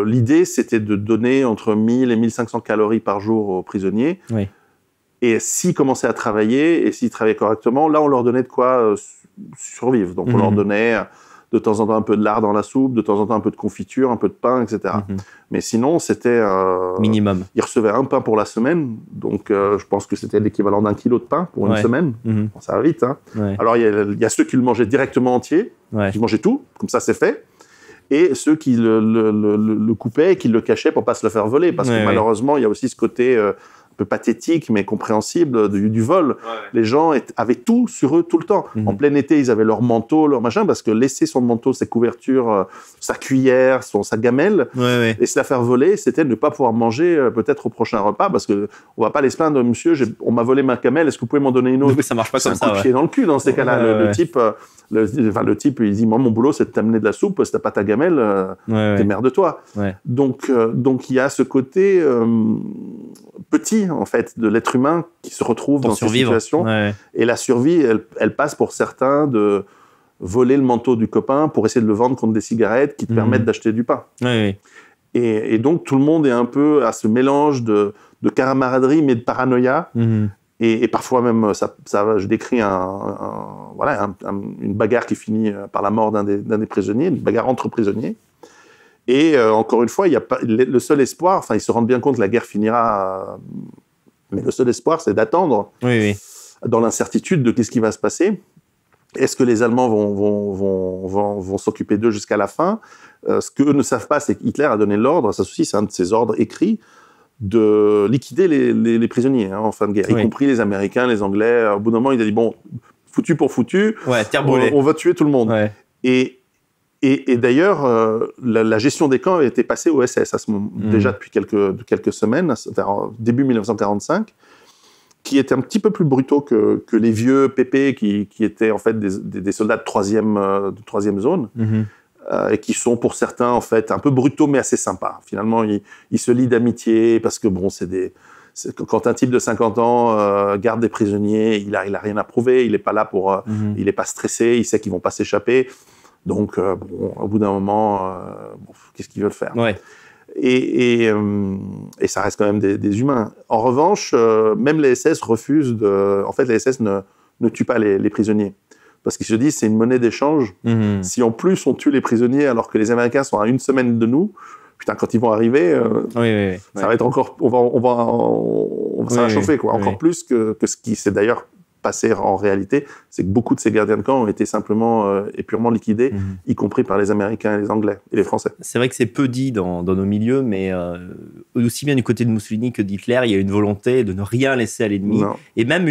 l'idée, c'était de donner entre 1000 et 1500 calories par jour aux prisonniers. Oui. Et s'ils commençaient à travailler, et s'ils travaillaient correctement, là, on leur donnait de quoi survivre. Donc, on leur donnait de temps en temps un peu de lard dans la soupe, de temps en temps un peu de confiture, un peu de pain, etc. Mais sinon, c'était... minimum. Ils recevaient un pain pour la semaine. Donc, je pense que c'était l'équivalent d'1 kilo de pain pour une semaine. Bon, ça va vite. Hein. Alors, il y a ceux qui le mangeaient directement entier, qui mangeaient tout, comme ça, c'est fait. Et ceux qui le coupaient et qui le cachaient pour ne pas se le faire voler. Parce que malheureusement, il y a aussi ce côté... un peu pathétique, mais compréhensible, du vol. Les gens avaient tout sur eux tout le temps. En plein été, ils avaient leur manteau, leur machin, parce que laisser son manteau, ses couvertures, sa cuillère, sa gamelle, et se la faire voler, c'était ne pas pouvoir manger peut-être au prochain repas, parce qu'on ne va pas les se plaindre, monsieur, on m'a volé ma gamelle, est-ce que vous pouvez m'en donner une autre? Oui, ça marche pas comme ça. C'est un coup de pied dans le cul dans ces cas-là. Le type, il dit, moi, mon boulot, c'est de t'amener de la soupe, si t'as pas ta gamelle, démerde-toi. Donc, il y a ce côté petit, en fait, de l'être humain qui se retrouve dans ces situations. Et la survie, elle passe pour certains de voler le manteau du copain pour essayer de le vendre contre des cigarettes qui te permettent d'acheter du pain. Et donc, tout le monde est un peu à ce mélange de camaraderie, mais de paranoïa. Et parfois même, je décris une bagarre qui finit par la mort d'un des prisonniers, une bagarre entre prisonniers. Et encore une fois, il y a pas, le seul espoir, enfin, ils se rendent bien compte que la guerre finira, mais le seul espoir, c'est d'attendre dans l'incertitude de qu'est-ce qui va se passer. Est-ce que les Allemands vont s'occuper d'eux jusqu'à la fin? Ce qu'eux ne savent pas, c'est qu'Hitler a donné l'ordre, ça aussi, c'est un de ses ordres écrits, de liquider les prisonniers en fin de guerre, y compris les Américains, les Anglais. Au bout d'un moment, il a dit, bon, foutu pour foutu, on va tuer tout le monde. Et d'ailleurs, la gestion des camps avait été passée au SS à ce moment, déjà depuis quelques semaines, vers début 1945, qui étaient un petit peu plus brutaux que les vieux PP qui étaient en fait des soldats de troisième zone, et qui sont pour certains en fait un peu brutaux mais assez sympas. Finalement, ils se lient d'amitié parce que bon, quand un type de 50 ans garde des prisonniers, il a rien à prouver, il n'est pas là pour, il n'est pas stressé, il sait qu'ils vont pas s'échapper. Donc, au bout d'un moment, qu'est-ce qu'ils veulent faire? Et ça reste quand même des humains. En revanche, même les SS refusent En fait, les SS ne tuent pas les prisonniers. Parce qu'ils se disent, c'est une monnaie d'échange. Si en plus on tue les prisonniers alors que les Américains sont à une semaine de nous, putain, quand ils vont arriver, ça va être encore... ça va chauffer, quoi. Encore plus que ce qui s'est d'ailleurs passé en réalité, c'est que beaucoup de ces gardiens de camp ont été simplement et purement liquidés, y compris par les Américains et les Anglais et les Français. C'est vrai que c'est peu dit dans nos milieux, mais aussi bien du côté de Mussolini que d'Hitler, il y a une volonté de ne rien laisser à l'ennemi, et même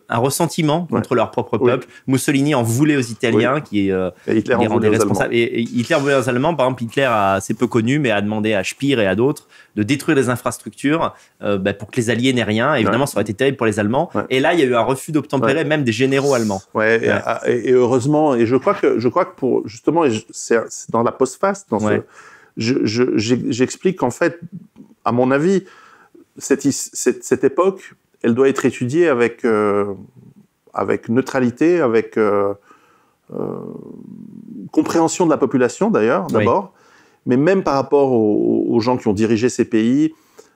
un ressentiment contre leur propre peuple. Mussolini en voulait aux Italiens, qui Hitler les en rendait voulait aux responsables. Et Hitler voulait aux Allemands. Par exemple, Hitler c'est peu connu, mais a demandé à Speer et à d'autres de détruire les infrastructures pour que les Alliés n'aient rien. Évidemment, ça aurait été terrible pour les Allemands. Et là, il y a eu un refus d'obtempérer, même des généraux allemands. Et heureusement, et je crois que pour justement, c'est dans la postface, j'explique qu'en fait, à mon avis, cette époque, elle doit être étudiée avec neutralité, avec compréhension de la population d'ailleurs, d'abord, mais même par rapport aux gens qui ont dirigé ces pays,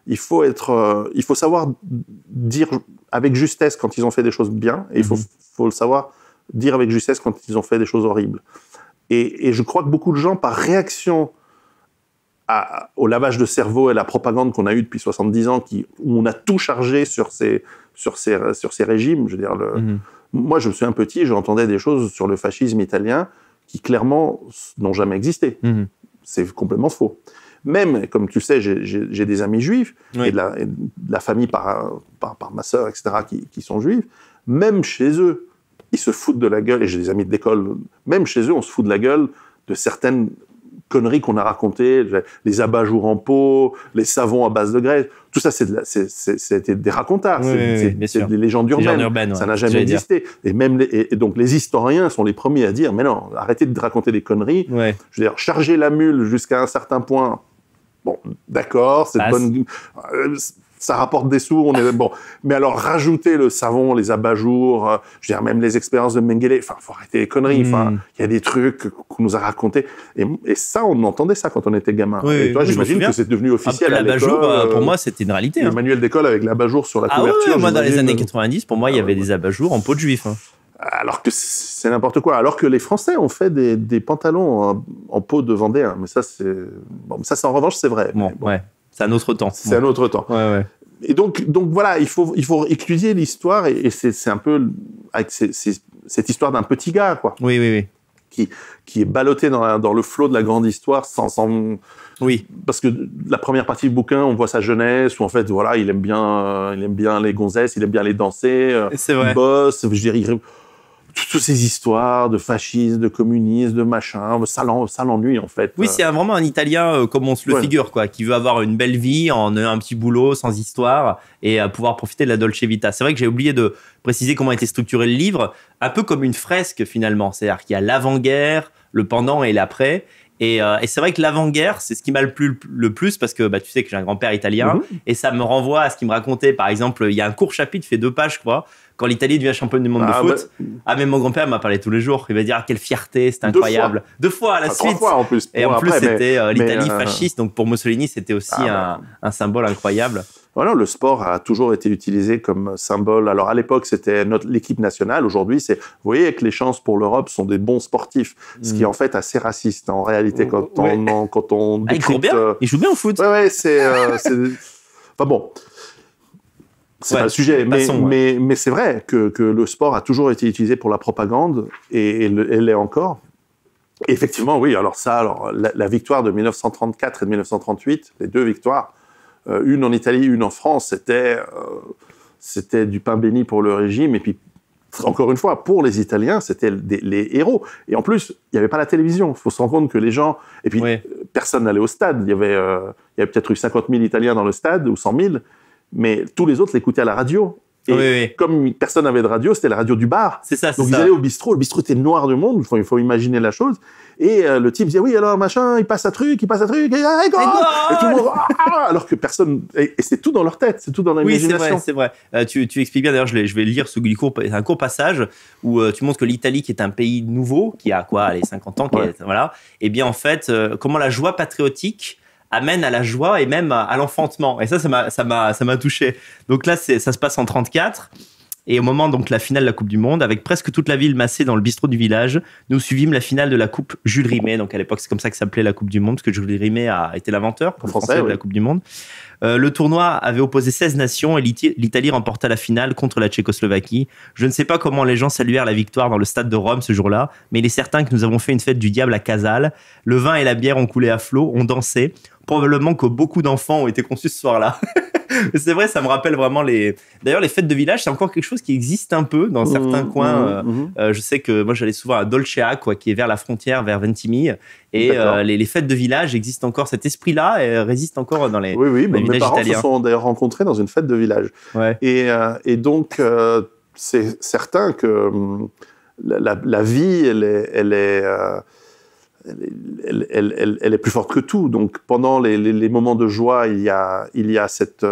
il faut savoir dire avec justesse quand ils ont fait des choses bien, et il faut le savoir dire avec justesse quand ils ont fait des choses horribles. Et je crois que beaucoup de gens, par réaction au lavage de cerveau et la propagande qu'on a eue depuis 70 ans, où on a tout chargé sur ces régimes, je veux dire, moi je me souviens petit, j'entendais des choses sur le fascisme italien qui clairement n'ont jamais existé. C'est complètement faux. Même, comme tu sais, j'ai des amis juifs, et de la famille par ma sœur, etc., qui sont juifs. Même chez eux, ils se foutent de la gueule, et j'ai des amis d'école, même chez eux, on se fout de la gueule de certaines conneries qu'on a racontées, les abat-jours en pot, les savons à base de graisse, tout ça, c'était des racontards, c'est des légendes urbaines, ça n'a jamais existé. Et donc les historiens sont les premiers à dire, mais non, arrêtez de raconter des conneries. Je veux dire, charger la mule jusqu'à un certain point, bon, d'accord, c'est bonne. Ça rapporte des sous, on est bon. Mais alors, rajouter le savon, les abat-jours, je veux dire, même les expériences de Mengele, enfin, faut arrêter les conneries. Enfin, il y a des trucs qu'on nous a racontés. Et ça, on entendait ça quand on était gamin. Et toi, j'imagine que c'est devenu officiel à l'école. L'abat-jour, pour moi, c'était une réalité. Le manuel d'école avec l'abat-jour sur la couverture. Moi, dans les années 90, pour moi, il y avait des abat-jours en peau de juif. Alors que c'est n'importe quoi. Alors que les Français ont fait des pantalons en peau de Vendéen. Mais ça, en revanche, c'est vrai. C'est un autre temps. C'est un autre temps. Et donc voilà, il faut étudier l'histoire, et c'est un peu avec cette histoire d'un petit gars, quoi. Oui. Qui est ballotté dans le flot de la grande histoire sans. Oui. Parce que la première partie du bouquin, on voit sa jeunesse, où en fait, voilà, il aime bien les gonzesses, il aime bien les danser. C'est vrai. Il bosse, je dirais. Toutes ces histoires de fascisme, de communisme, de machin, ça l'ennuie en fait. Oui, c'est vraiment un Italien comme on se le figure, quoi, qui veut avoir une belle vie, en un petit boulot, sans histoire, et pouvoir profiter de la Dolce Vita. C'est vrai que j'ai oublié de préciser comment était structuré le livre, un peu comme une fresque finalement. C'est-à-dire qu'il y a l'avant-guerre, le pendant et l'après. Et c'est vrai que l'avant-guerre, c'est ce qui m'a le plus, parce que tu sais que j'ai un grand-père italien, et ça me renvoie à ce qu'il me racontait. Par exemple, il y a un court chapitre, fait 2 pages, je crois, quand l'Italie devient championne du monde de foot. Mais mon grand-père m'a parlé tous les jours. Il va dire quelle fierté, c'était incroyable. 2 fois à la suite. 3 fois en plus. Et en plus, c'était l'Italie fasciste. Donc pour Mussolini, c'était aussi un symbole incroyable. Voilà, le sport a toujours été utilisé comme symbole. Alors à l'époque, c'était l'équipe nationale. Aujourd'hui, vous voyez que les chances pour l'Europe sont des bons sportifs, ce qui est en fait assez raciste en réalité quand on il court bien, il joue bien au foot. C'est enfin bon. C'est pas le sujet, mais c'est vrai que le sport a toujours été utilisé pour la propagande, et l'est encore. Et effectivement, oui, la victoire de 1934 et de 1938, les 2 victoires, une en Italie, une en France, c'était du pain béni pour le régime, et puis, encore une fois, pour les Italiens, c'était les héros. Et en plus, il n'y avait pas la télévision. Il faut se rendre compte que les gens... Et puis, personne n'allait au stade. Il y avait peut-être eu 50 000 Italiens dans le stade, ou 100 000, mais tous les autres l'écoutaient à la radio. Et comme personne n'avait de radio, c'était la radio du bar. C'est ça. Donc ils allaient au bistrot. Le bistrot était noir de monde. Il faut imaginer la chose. Et le type disait, oui, alors machin, il passe un truc. Et tout le monde, alors que personne. Et c'est tout dans leur tête, c'est tout dans l'imagination. Oui, c'est vrai. Tu expliques bien. D'ailleurs, je vais lire un court passage où tu montres que l'Italie, qui est un pays nouveau, qui a les 50 ans, et bien en fait, comment la joie patriotique amène à la joie et même à l'enfantement. Et ça m'a touché. Donc là, ça se passe en 34. Et au moment donc la finale de la Coupe du Monde, avec presque toute la ville massée dans le bistrot du village, nous suivîmes la finale de la Coupe Jules Rimet. Donc à l'époque, c'est comme ça que s'appelait la Coupe du Monde, parce que Jules Rimet a été l'inventeur français de la Coupe du Monde. Le tournoi avait opposé 16 nations et l'Italie remporta la finale contre la Tchécoslovaquie. Je ne sais pas comment les gens saluèrent la victoire dans le stade de Rome ce jour-là, mais il est certain que nous avons fait une fête du diable à Casales. Le vin et la bière ont coulé à flot, on dansait. Probablement que beaucoup d'enfants ont été conçus ce soir-là. C'est vrai, ça me rappelle vraiment D'ailleurs, les fêtes de village, c'est encore quelque chose qui existe un peu dans certains coins. Je sais que moi, j'allais souvent à Dolcea, qui est vers la frontière, vers Ventimille. Et les fêtes de village existent encore. Cet esprit-là résiste encore dans les Oui, dans les mes villages parents italiens. se sont d'ailleurs rencontrés dans une fête de village. Ouais. Et donc, c'est certain que la vie, elle est plus forte que tout. Donc, pendant les moments de joie, il y a cette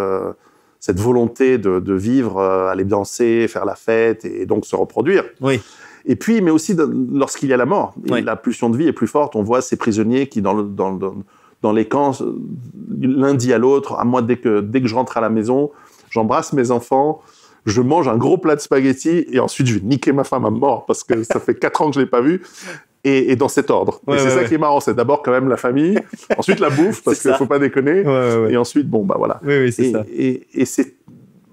volonté de vivre, aller danser, faire la fête et donc se reproduire. Oui. Et puis, mais aussi lorsqu'il y a la mort, la pulsion de vie est plus forte. On voit ces prisonniers qui, dans les camps, l'un dit à l'autre, à moi, dès que je rentre à la maison, j'embrasse mes enfants, je mange un gros plat de spaghettis et ensuite je vais niquer ma femme à mort parce que ça fait 4 ans que je ne l'ai pas vue. Et dans cet ordre. Et c'est ça qui est marrant, c'est d'abord quand même la famille, ensuite la bouffe, parce qu'il ne faut pas déconner, et ensuite, bon, bah voilà. Oui, c'est ça. Et c'est...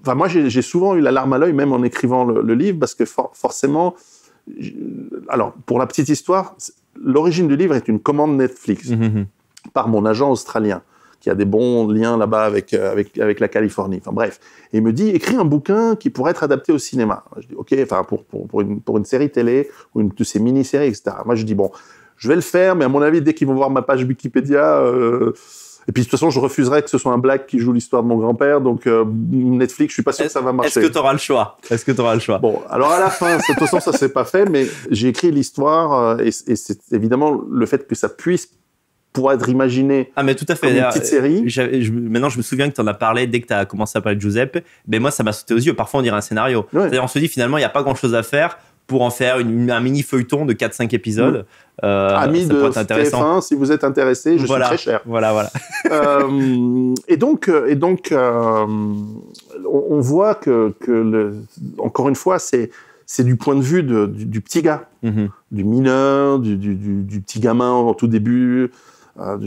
Enfin, moi, j'ai souvent eu la larme à l'œil, même en écrivant le livre, parce que forcément... Alors, pour la petite histoire, l'origine du livre est une commande Netflix par mon agent australien, qui a des bons liens là-bas avec la Californie. Enfin bref. Et il me dit, écris un bouquin qui pourrait être adapté au cinéma. Je dis, OK, enfin pour une série télé ou une de ces mini-séries, etc. Moi, je dis, bon, je vais le faire, mais à mon avis, dès qu'ils vont voir ma page Wikipédia... Et puis, de toute façon, je refuserais que ce soit un black qui joue l'histoire de mon grand-père. Donc, Netflix, je suis pas sûr que ça va marcher. Est-ce que tu auras le choix? Bon, alors à la fin, de toute façon, ça s'est pas fait, mais j'ai écrit l'histoire et c'est évidemment le fait que ça puisse pouvoir être imaginé mais tout à fait. comme une petite série. Maintenant, je me souviens que tu en as parlé dès que tu as commencé à parler de Giuseppe. Mais moi, ça m'a sauté aux yeux. Parfois, on dirait un scénario. C'est-à-dire, on se dit finalement, il n'y a pas grand-chose à faire pour en faire un mini feuilleton de 4-5 épides. Amis de TF1, si vous êtes intéressé, je suis très cher. Voilà. Et donc, on voit que encore une fois, c'est du point de vue du petit gars, du mineur, du petit gamin au tout début. En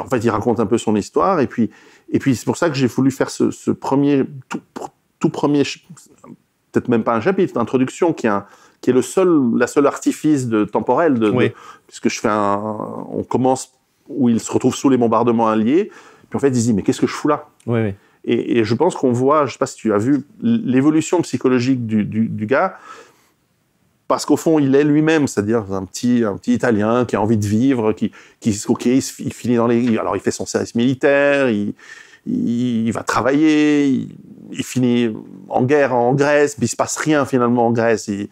fait, il raconte un peu son histoire. Et puis c'est pour ça que j'ai voulu faire ce premier, tout premier, peut-être même pas un chapitre, d'introduction, qui est la seule artifice temporel puisque on commence où il se retrouve sous les bombardements alliés, puis en fait il se dit mais qu'est-ce que je fous là ? Oui. Et je pense qu'on voit, je sais pas si tu as vu l'évolution psychologique du gars, parce qu'au fond il est lui-même, c'est-à-dire un petit Italien qui a envie de vivre, qui il finit alors il fait son service militaire, il va travailler, il finit en guerre en Grèce, puis il se passe rien finalement en Grèce, il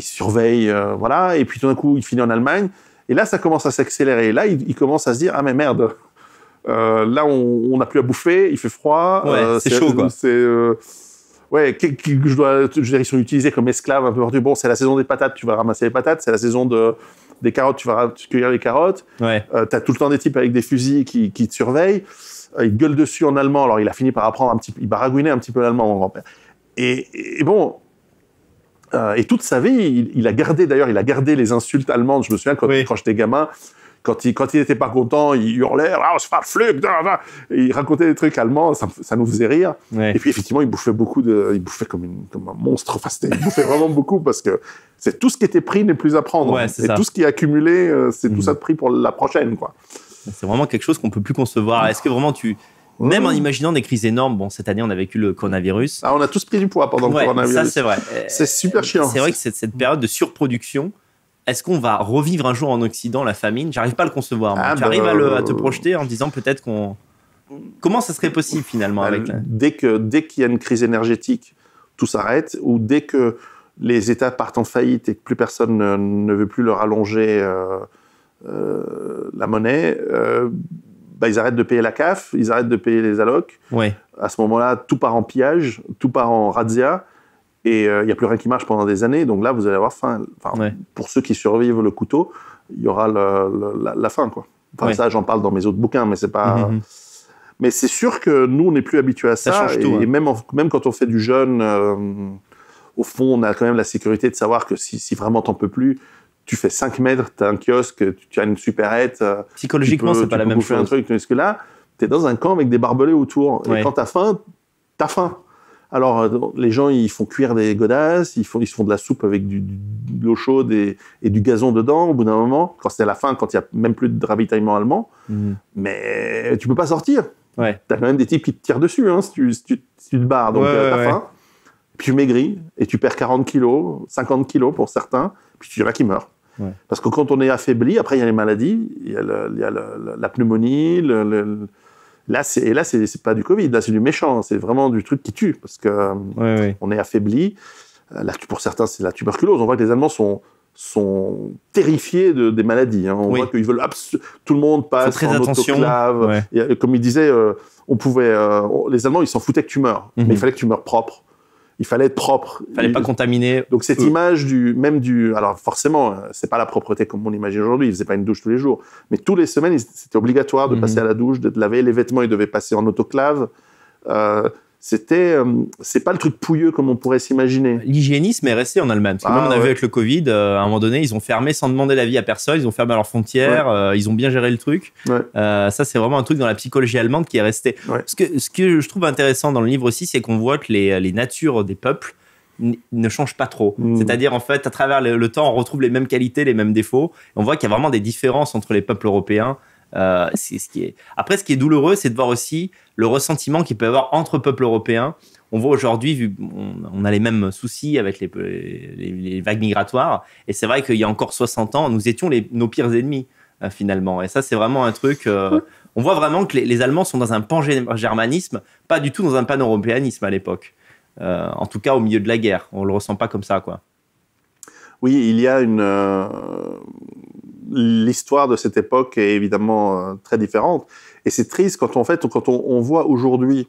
surveille, voilà, et puis tout d'un coup, il finit en Allemagne, et là, ça commence à s'accélérer. Et là, il commence à se dire, ah mais merde, là, on n'a plus à bouffer, il fait froid. C'est chaud, quoi. Ils sont utilisés comme esclaves un peu partout. Bon, c'est la saison des patates, tu vas ramasser les patates, c'est la saison des carottes, tu vas cueillir les carottes. T'as tout le temps des types avec des fusils qui te surveillent. Il gueule dessus en allemand, alors il a fini par apprendre il baragouinait un petit peu l'allemand, mon grand-père. Et bon... et toute sa vie, il a gardé les insultes allemandes. Je me souviens quand j'étais gamin, quand il n'était pas content, il hurlait « Raus, verflucht !» et il racontait des trucs allemands, ça nous faisait rire. Et puis effectivement, il bouffait comme un monstre. Enfin, il bouffait vraiment beaucoup parce que c'est tout ce qui était pris n'est plus à prendre. Tout ce qui est accumulé, c'est tout ça de pris pour la prochaine, quoi. C'est vraiment quelque chose qu'on peut plus concevoir. Est-ce que vraiment même en imaginant des crises énormes, bon, cette année, on a vécu le coronavirus. On a tous pris du poids pendant le coronavirus. Ça, c'est vrai. C'est super chiant. C'est vrai que cette période de surproduction, est-ce qu'on va revivre un jour en Occident la famine ? J'arrive pas à le concevoir. Tu arrives à te projeter en disant peut-être qu'on... Comment ça serait possible finalement dès qu'il y a une crise énergétique, tout s'arrête, ou dès que les États partent en faillite et que plus personne ne veut plus leur allonger la monnaie... ils arrêtent de payer la CAF, ils arrêtent de payer les allocs. À ce moment-là, tout part en pillage, tout part en razzia, et il n'y a plus rien qui marche pendant des années. Donc là, vous allez avoir faim. Pour ceux qui survivent le couteau, il y aura la faim, quoi. Ça, j'en parle dans mes autres bouquins, mais c'est pas... Mais c'est sûr que nous, on n'est plus habitués à ça. Ça change tout. Et même quand on fait du jeûne... au fond, on a quand même la sécurité de savoir que si vraiment t'en peux plus, tu fais 5 mètres, tu as un kiosque, tu as une supérette. Psychologiquement, c'est pas la même chose. Un truc, parce que là, tu es dans un camp avec des barbelés autour. Et quand tu as faim, tu as faim. Alors, les gens, ils font cuire des godasses, ils se font de la soupe avec de l'eau chaude et du gazon dedans, au bout d'un moment, quand c'est à la fin, quand il n'y a même plus de ravitaillement allemand. Mais tu peux pas sortir. Tu as quand même des types qui te tirent dessus si tu te barres. Donc, tu as faim. Puis tu maigris et tu perds 40 kilos, 50 kilos pour certains, puis il y en a qui meurent. Parce que quand on est affaibli, après il y a les maladies, il y a la pneumonie, là c'est pas du Covid, là c'est du méchant, c'est vraiment du truc qui tue, parce que on est affaibli. Là, pour certains, c'est la tuberculose. On voit que les Allemands sont terrifiés des maladies. On voit qu'ils veulent tout le monde passe en autoclave. Comme il disait, les Allemands, ils s'en foutaient que tu meurs, mais il fallait que tu meurs propre. Il fallait être propre. Il fallait pas contaminer. Donc cette image alors forcément, c'est pas la propreté comme on l'imagine aujourd'hui. Ils faisaient pas une douche tous les jours, mais tous les semaines, c'était obligatoire de passer à la douche, de laver les vêtements. Ils devaient passer en autoclave. C'est pas le truc pouilleux comme on pourrait s'imaginer. L'hygiénisme est resté en Allemagne. Parce que même on a vu avec le Covid, à un moment donné, ils ont fermé sans demander l'avis à personne. Ils ont fermé leurs frontières. Ils ont bien géré le truc. Ça, c'est vraiment un truc dans la psychologie allemande qui est resté. Ce que je trouve intéressant dans le livre aussi, c'est qu'on voit que les natures des peuples ne changent pas trop. C'est-à-dire, en fait, à travers le temps, on retrouve les mêmes qualités, les mêmes défauts. On voit qu'il y a vraiment des différences entre les peuples européens. Après, ce qui est douloureux, c'est de voir aussi le ressentiment qu'il peut y avoir entre peuples européens. On voit aujourd'hui, on a les mêmes soucis avec les vagues migratoires. Et c'est vrai qu'il y a encore 60 ans, nous étions nos pires ennemis, finalement. Et ça, c'est vraiment un truc... on voit vraiment que les Allemands sont dans un pan-germanisme, pas du tout dans un pan-européanisme à l'époque. En tout cas, au milieu de la guerre. On ne le ressent pas comme ça, quoi. Oui, il y a l'histoire de cette époque est évidemment très différente. Et c'est triste quand on voit aujourd'hui,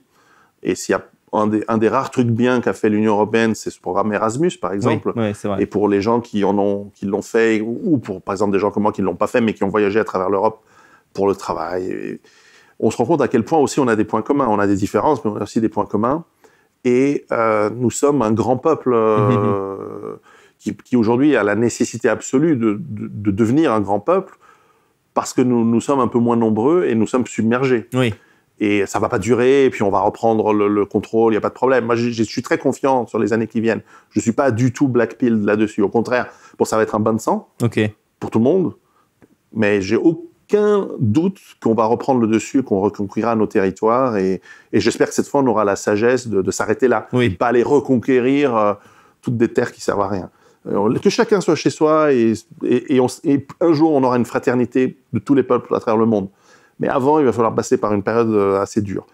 et s'il y a un des rares trucs bien qu'a fait l'Union européenne, c'est ce programme Erasmus, par exemple. C'est vrai. Et pour les gens qui l'ont fait, ou pour, par exemple, des gens comme moi qui ne l'ont pas fait, mais qui ont voyagé à travers l'Europe pour le travail. On se rend compte à quel point aussi on a des points communs. On a des différences, mais on a aussi des points communs. Et nous sommes un grand peuple qui aujourd'hui a la nécessité absolue de devenir un grand peuple parce que nous sommes un peu moins nombreux et nous sommes submergés. Et ça ne va pas durer, et puis on va reprendre le contrôle, il n'y a pas de problème. Moi, je suis très confiant sur les années qui viennent. Je ne suis pas du tout black-pilled là-dessus. Au contraire, ça va être un bain de sang pour tout le monde, mais j'ai aucun doute qu'on va reprendre le dessus, qu'on reconquérira nos territoires, et j'espère que cette fois, on aura la sagesse de s'arrêter là, et de ne pas aller reconquérir toutes des terres qui ne servent à rien. Que chacun soit chez soi, et un jour, on aura une fraternité de tous les peuples à travers le monde. Mais avant, il va falloir passer par une période assez dure.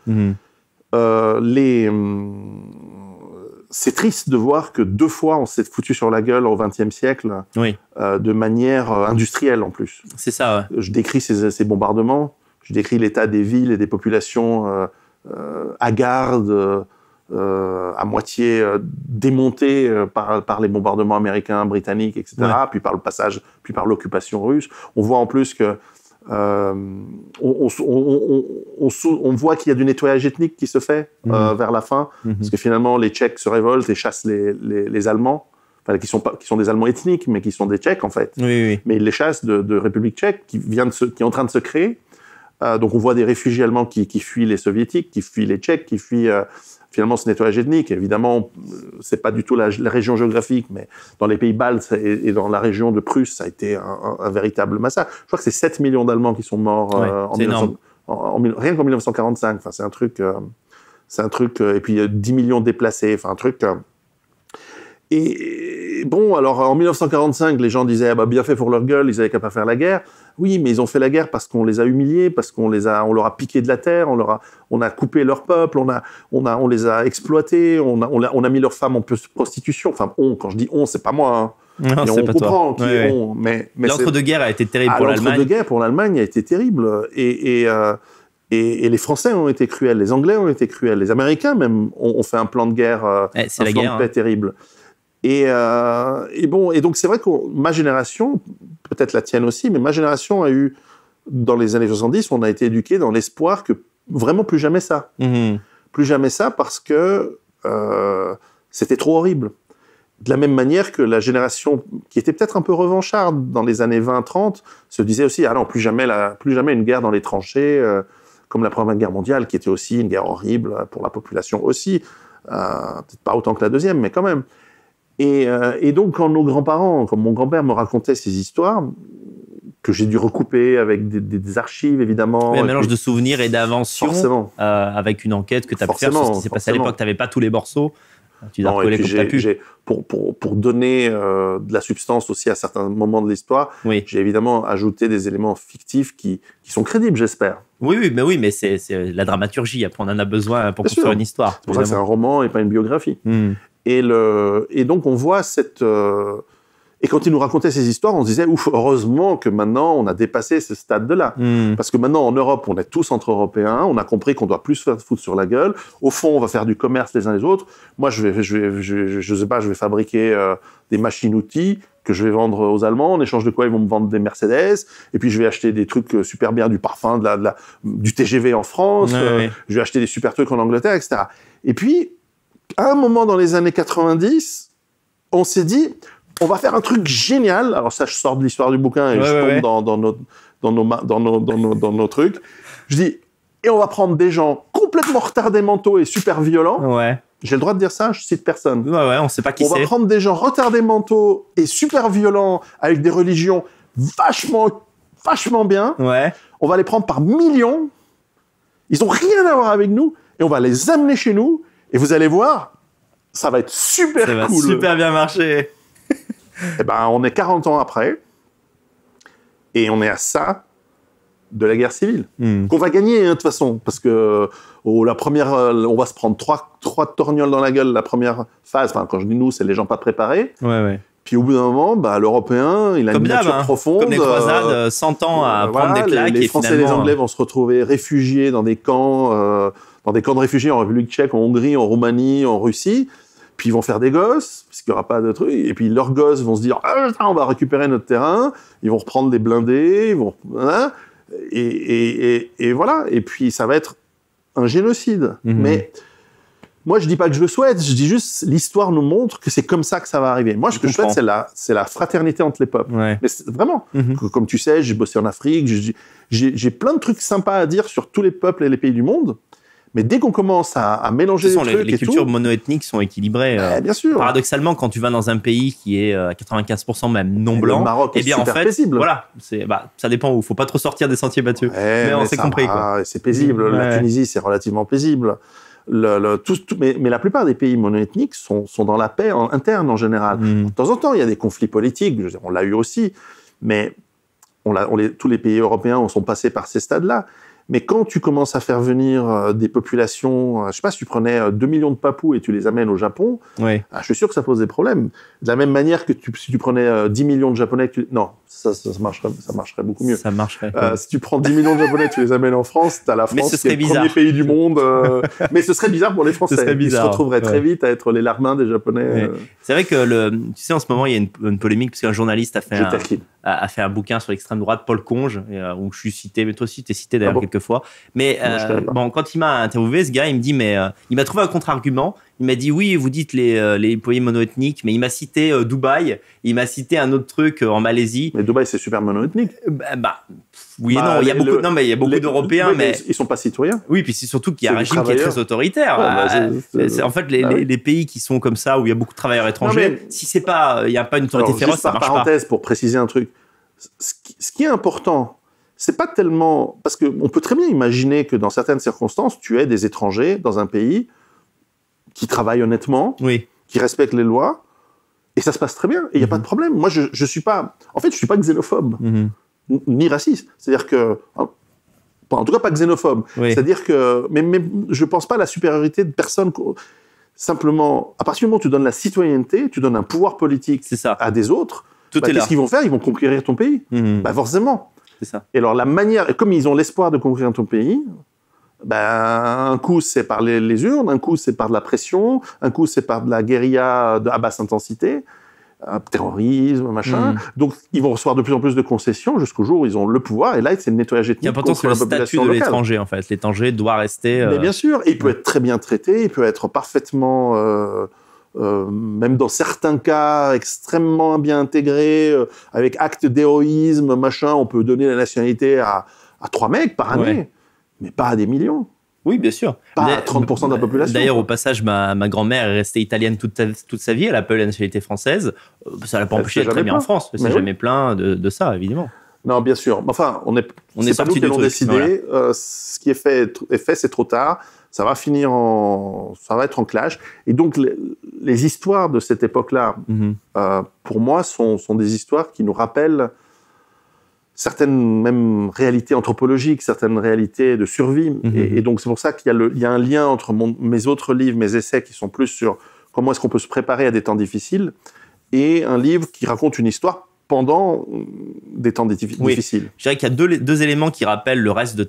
C'est triste de voir que 2 fois, on s'est foutu sur la gueule au XXe siècle, de manière industrielle en plus. C'est ça, Je décris ces bombardements, je décris l'état des villes et des populations hagardes, à moitié démontées par les bombardements américains, britanniques, etc., puis par le passage, puis par l'occupation russe. On voit en plus que on voit qu'il y a du nettoyage ethnique qui se fait vers la fin, parce que finalement les Tchèques se révoltent et chassent les Allemands, enfin, qui sont des Allemands ethniques, mais qui sont des Tchèques en fait. Mais ils les chassent de République tchèque qui est en train de se créer. Donc on voit des réfugiés allemands qui fuient les soviétiques, qui fuient les Tchèques, qui fuient finalement ce nettoyage ethnique. Évidemment, c'est pas du tout la région géographique, mais dans les pays baltes et dans la région de Prusse, ça a été un véritable massacre. Je crois que c'est 7 millions d'Allemands qui sont morts rien qu'en 1945. Enfin, c'est un truc, et puis 10 millions de déplacés. Enfin, un truc. Et bon, alors en 1945, les gens disaient bien fait pour leur gueule, ils avaient qu'à pas faire la guerre. Oui, mais ils ont fait la guerre parce qu'on les a humiliés, parce on leur a piqué de la terre, on a coupé leur peuple, on les a exploités, on a mis leurs femmes en prostitution. Enfin, quand je dis on, c'est pas moi. Hein. Non, on comprend qui est on. Mais l'entre-deux-guerres a été terrible pour l'Allemagne. L'entre-deux-guerres pour l'Allemagne a été terrible. Et les Français ont été cruels, les Anglais ont été cruels, les Américains même ont fait un plan de guerre, un plan de paix terrible. Et donc c'est vrai que ma génération, peut-être la tienne aussi, mais ma génération a eu, dans les années 70, on a été éduqués dans l'espoir que vraiment plus jamais ça. Plus jamais ça parce que c'était trop horrible. De la même manière que la génération qui était peut-être un peu revancharde dans les années 20-30 se disait aussi, ah non, plus jamais une guerre dans les tranchées, comme la Première Guerre mondiale, qui était aussi une guerre horrible pour la population aussi. Peut-être pas autant que la deuxième, mais quand même. Et donc, quand nos grands-parents, comme mon grand-père me racontait ces histoires, que j'ai dû recouper avec des archives, évidemment. Oui, un mélange de souvenirs et d'inventions. Forcément. Avec une enquête que tu as pu faire sur ce qui s'est passé à l'époque. Tu n'avais pas tous les morceaux. Tu dois recoller comme tu as pu. Pour donner de la substance aussi à certains moments de l'histoire, j'ai évidemment ajouté des éléments fictifs qui sont crédibles, j'espère. Oui, mais c'est la dramaturgie. Après, on en a besoin pour construire une histoire. C'est pour ça que c'est un roman et pas une biographie. Et donc, on voit cette... Et quand il nous racontait ces histoires, on se disait, ouf, heureusement que maintenant, on a dépassé ce stade-là. Parce que maintenant, en Europe, on est tous entre Européens, on a compris qu'on doit plus se faire foutre sur la gueule. Au fond, on va faire du commerce les uns les autres. Moi, je sais pas, je vais fabriquer des machines-outils que je vais vendre aux Allemands, en échange de quoi ils vont me vendre des Mercedes, et puis je vais acheter des trucs super bien, du parfum, du TGV en France, je vais acheter des super trucs en Angleterre, etc. Et puis, à un moment dans les années 90, on s'est dit... On va faire un truc génial. Alors ça, je sors de l'histoire du bouquin et je tombe dans nos trucs. Je dis, et on va prendre des gens complètement retardés mentaux et super violents. J'ai le droit de dire ça, je cite personne. On sait pas qui c'est. On va prendre des gens retardés mentaux et super violents avec des religions vachement bien. On va les prendre par millions. Ils ont rien à voir avec nous et on va les amener chez nous et vous allez voir, ça va être super cool. Ça va super bien marcher. Eh ben, on est 40 ans après, et on est à ça de la guerre civile. Qu'on va gagner, de toute façon, parce que la première, on va se prendre trois torgnoles dans la gueule la première phase. Enfin, quand je dis nous, c'est les gens pas préparés. Puis au bout d'un moment, l'Européen, il a une nature profonde. Comme les croisades, 100 ans à prendre des claques. Les Français et les Anglais vont se retrouver réfugiés dans des camps de réfugiés en République tchèque, en Hongrie, en Roumanie, en Russie. Puis ils vont faire des gosses, parce qu'il n'y aura pas de trucs. Et puis leurs gosses vont se dire, on va récupérer notre terrain. Ils vont reprendre des blindés. Et voilà. Et puis ça va être un génocide. Mais moi, je dis pas que je le souhaite. Je dis juste, l'histoire nous montre que c'est comme ça que ça va arriver. Moi, ce que je souhaite, c'est la fraternité entre les peuples. Mais vraiment. Comme tu sais, j'ai bossé en Afrique. J'ai plein de trucs sympas à dire sur tous les peuples et les pays du monde. Mais dès qu'on commence à mélanger les trucs les cultures monoethniques sont équilibrées. Bien sûr. Paradoxalement, quand tu vas dans un pays qui est à 95% même non blanc, le Maroc est super paisible. Voilà, ça dépend où. Faut pas trop sortir des sentiers battus. Mais on s'est compris. C'est paisible. La Tunisie, c'est relativement paisible. Mais la plupart des pays monoethniques sont dans la paix interne en général. De temps en temps, il y a des conflits politiques. On l'a eu aussi. Mais tous les pays européens sont passés par ces stades-là. Mais quand tu commences à faire venir des populations, je sais pas, si tu prenais 2 millions de Papous et tu les amènes au Japon, je suis sûr que ça pose des problèmes. De la même manière que si tu prenais 10 millions de Japonais, non, ça marcherait beaucoup mieux. Ça marcherait. Si tu prends 10 millions de Japonais, tu les amènes en France, t'as la France qui est le premier pays du monde. Mais ce serait bizarre pour les Français. Ils se retrouveraient très vite à être les larbins des Japonais. C'est vrai que tu sais, en ce moment, il y a une polémique parce qu'un journaliste a fait un bouquin sur l'extrême droite, Paul Conge, où je suis cité, mais toi aussi, tu es cité d'ailleurs quelques fois. Mais quand il m'a interviewé, ce gars, il me dit, il m'a trouvé un contre-argument. Il m'a dit, oui, vous dites les pays monoethniques, mais il m'a cité Dubaï, il m'a cité un autre truc en Malaisie. Mais Dubaï, c'est super monoethnique. Oui et non, il y a beaucoup d'Européens, mais ils sont pas citoyens. Oui, puis c'est surtout qu'il y a un régime qui est très autoritaire. En fait, les pays qui sont comme ça, où il y a beaucoup de travailleurs étrangers, si c'est pas, il y a pas une autorité féroce, ça marche pas. Parenthèse pour préciser un truc. Ce qui est important, c'est pas tellement parce que on peut très bien imaginer que dans certaines circonstances, tu aies des étrangers dans un pays qui travaillent honnêtement, qui respectent les lois, et ça se passe très bien. Et il y a pas de problème. Moi, je suis pas xénophobe. Ni raciste. C'est-à-dire que, en tout cas pas xénophobe. C'est-à-dire que, mais je pense pas à la supériorité de personne. Simplement, à partir du moment où tu donnes la citoyenneté, tu donnes un pouvoir politique à des autres, qu'est-ce qu'ils vont faire ? Ils vont conquérir ton pays. Forcément. C'est ça. Et alors la manière, comme ils ont l'espoir de conquérir ton pays, un coup c'est par les urnes, un coup c'est par de la pression, un coup c'est par de la guérilla à basse intensité. Terrorisme, machin. Donc, ils vont recevoir de plus en plus de concessions jusqu'au jour où ils ont le pouvoir. Et là, c'est le nettoyage ethnique. L'important, c'est le statut de l'étranger, en fait. L'étranger doit rester... Mais bien sûr. Et il peut être très bien traité. Il peut être parfaitement même dans certains cas extrêmement bien intégrés, avec acte d'héroïsme, machin, on peut donner la nationalité à 3 mecs par année, mais pas à des millions. Oui, bien sûr. Pas à 30% de la population. D'ailleurs, au passage, ma grand-mère est restée italienne toute sa vie. Elle a pas eu la nationalité française. Ça l'a pas empêché d'être très bien en France. Elle s'est jamais plaint de ça, évidemment. Non, bien sûr. Enfin, c'est pas nous qui l'avons décidé. Voilà. Ce qui est fait, c'est trop tard. Ça va être en clash. Et donc, les histoires de cette époque-là, pour moi, sont des histoires qui nous rappellent certaines même réalités anthropologiques, certaines réalités de survie. Et donc, c'est pour ça qu'il y a un lien entre mes autres livres, mes essais, qui sont plus sur comment est-ce qu'on peut se préparer à des temps difficiles, et un livre qui raconte une histoire pendant des temps difficiles. Je dirais qu'il y a deux éléments qui rappellent le reste de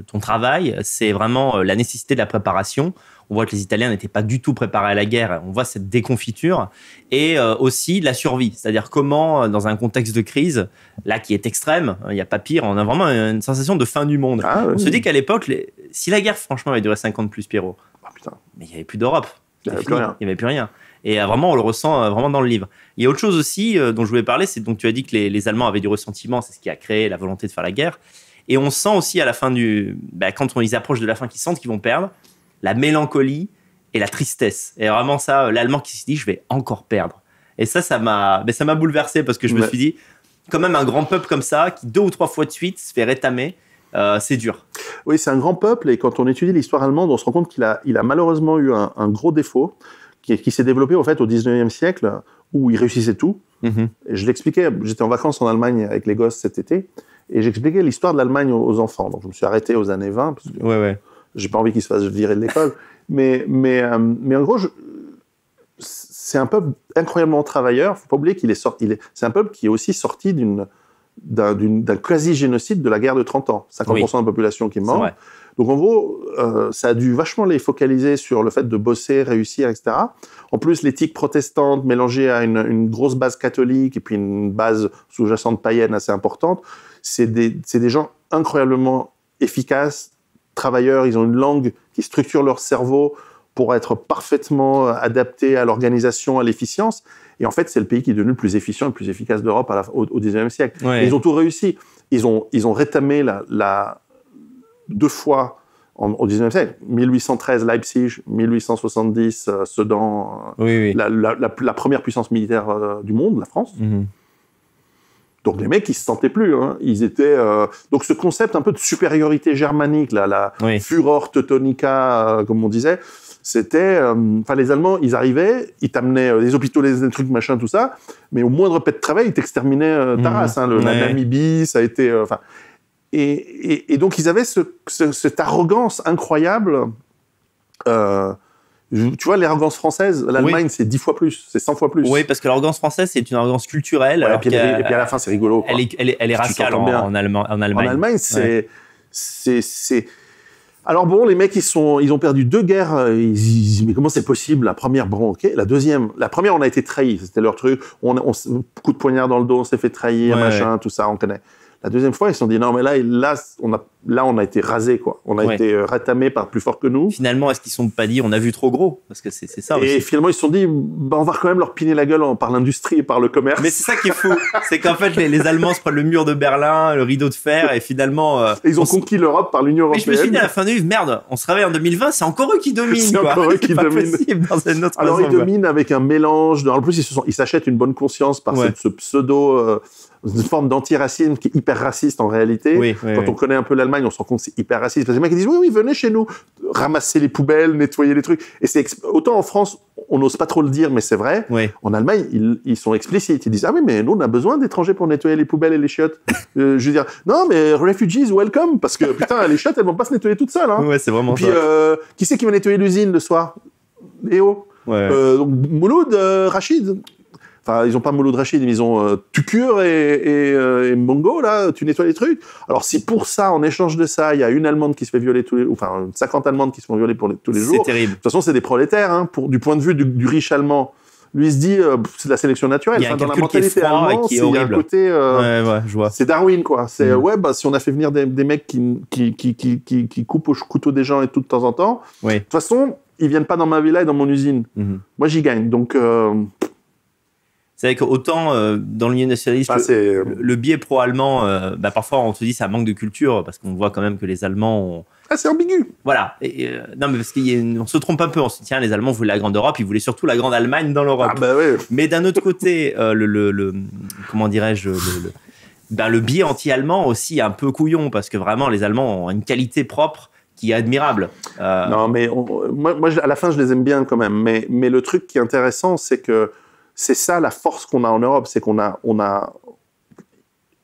ton travail. C'est vraiment la nécessité de la préparation. On voit que les Italiens n'étaient pas du tout préparés à la guerre. On voit cette déconfiture. Et aussi la survie. C'est-à-dire comment, dans un contexte de crise, là qui est extrême, il n'y a pas pire, on a vraiment une sensation de fin du monde. On se dit qu'à l'époque, si la guerre, franchement, avait duré 50 plus, Pierrot, mais il n'y avait plus d'Europe. Il n'y avait plus rien. Et vraiment, on le ressent vraiment dans le livre. Il y a autre chose aussi dont je voulais parler, c'est donc tu as dit que les Allemands avaient du ressentiment, c'est ce qui a créé la volonté de faire la guerre. Et on sent aussi à la fin quand ils approchent de la fin, qu'ils sentent qu'ils vont perdre, la mélancolie et la tristesse. Et vraiment ça, l'Allemand qui se dit, je vais encore perdre. Et ça m'a bouleversé parce que je me suis dit, quand même un grand peuple comme ça, qui 2 ou 3 fois de suite se fait rétamer, c'est dur. Oui, c'est un grand peuple, et quand on étudie l'histoire allemande, on se rend compte qu'il a malheureusement eu un gros défaut qui s'est développé en fait au 19e siècle, où il réussissait tout. Et je l'expliquais, j'étais en vacances en Allemagne avec les gosses cet été, et j'expliquais l'histoire de l'Allemagne aux enfants. Donc je me suis arrêté aux années 20, parce que j'ai pas envie qu'ils se fassent virer de l'école. mais en gros, c'est un peuple incroyablement travailleur. Faut pas oublier c'est un peuple qui est aussi sorti d'un quasi-génocide de la guerre de 30 ans. 50% de la population qui est morte. Donc en gros, ça a dû vachement les focaliser sur le fait de bosser, réussir, etc. En plus, l'éthique protestante mélangée à une grosse base catholique et puis une base sous-jacente païenne assez importante, c'est des gens incroyablement efficaces, travailleurs. Ils ont une langue qui structure leur cerveau pour être parfaitement adapté à l'organisation, à l'efficience. Et en fait, c'est le pays qui est devenu le plus efficient et le plus efficace d'Europe au XIXe siècle. Ils ont tout réussi. Ils ont rétamé 2 fois au XIXe siècle. 1813, Leipzig, 1870, Sedan, la première puissance militaire du monde, la France. Donc les mecs, ils se sentaient plus. Ils étaient donc ce concept un peu de supériorité germanique, la Furor Teutonica, comme on disait, c'était, les Allemands, ils arrivaient, ils t'amenaient des hôpitaux, des trucs, machin, tout ça, mais au moindre pet de travail, ils t'exterminaient ta race. La Namibie, ça a été, et donc ils avaient cette arrogance incroyable. Tu vois, l'arrogance française, l'Allemagne, c'est 10 fois plus, c'est 100 fois plus. Oui, parce que l'arrogance française, c'est une arrogance culturelle. Et puis à la fin, c'est rigolo. Quoi. Elle est raciale en Allemagne. En Allemagne, c'est... Alors bon, les mecs, ils ont perdu 2 guerres. Ils disent, mais comment c'est possible? La première, bon, ok. La première, on a été trahis. C'était leur truc. Coup de poignard dans le dos, on s'est fait trahir, machin, tout ça, on connaît. La deuxième fois, ils se sont dit non, mais là, on a été rasé, quoi. On a été ratamé par plus fort que nous. Finalement, est-ce qu'ils se sont pas dit on a vu trop gros? Parce que c'est ça aussi. Et finalement, ils se sont dit on va quand même leur piner la gueule par l'industrie et par le commerce. Mais c'est ça qui est fou. C'est qu'en fait, les Allemands se prennent le mur de Berlin, le rideau de fer, et finalement. Et ils ont conquis l'Europe par l'Union européenne. Mais je me suis dit à la fin du livre, merde, on se réveille en 2020, c'est encore eux qui dominent. C'est encore eux qui dominent. Alors, ils dominent avec un mélange. En plus, ils s'achètent une bonne conscience par ce pseudo. Une forme d'antiracisme qui est hyper raciste en réalité. Quand on connaît un peu l'Allemagne, on se rend compte que c'est hyper raciste. Parce que les mecs ils disent oui, venez chez nous, ramasser les poubelles, nettoyer les trucs. Et autant en France, on n'ose pas trop le dire, mais c'est vrai. En Allemagne, ils sont explicites. Ils disent ah oui, mais nous on a besoin d'étrangers pour nettoyer les poubelles et les chiottes. Je veux dire non, mais refugees welcome, parce que putain les chiottes elles vont pas se nettoyer toutes seules. Ouais, c'est vraiment ça. Puis qui c'est qui va nettoyer l'usine le soir? Léo. Donc Mouloud, Rachid. Enfin, ils ont pas Mouloud Rachid, mais ils ont Tukur et Mongo, là, tu nettoies les trucs. Alors, si pour ça, en échange de ça, il y a une Allemande qui se fait violer enfin, 50 Allemandes qui se font violer tous les jours. C'est terrible. De toute façon, c'est des prolétaires, du point de vue du riche allemand. Lui, il se dit, c'est de la sélection naturelle. Il y a un dans la mentalité allemande, il y a un côté, je vois. c'est Darwin, quoi. C'est, si on a fait venir des mecs qui coupent au couteau des gens et tout de temps en temps. De toute façon, ils viennent pas dans ma villa et dans mon usine. Moi, j'y gagne. Donc, c'est vrai qu'autant dans l'Union nationaliste, le biais pro-allemand, parfois on se dit ça manque de culture parce qu'on voit quand même que les Allemands ont... Ah, c'est ambigu. Voilà. Non, mais parce qu'on se trompe un peu. On se dit, tiens, les Allemands voulaient la grande Europe, ils voulaient surtout la grande Allemagne dans l'Europe. Ah, bah ouais. Mais d'un autre côté, comment dirais-je, le biais anti-allemand aussi est un peu couillon parce que vraiment, les Allemands ont une qualité propre qui est admirable. Non, mais moi, à la fin, je les aime bien quand même. Mais le truc qui est intéressant, c'est que c'est ça la force qu'on a en Europe, c'est qu'on a...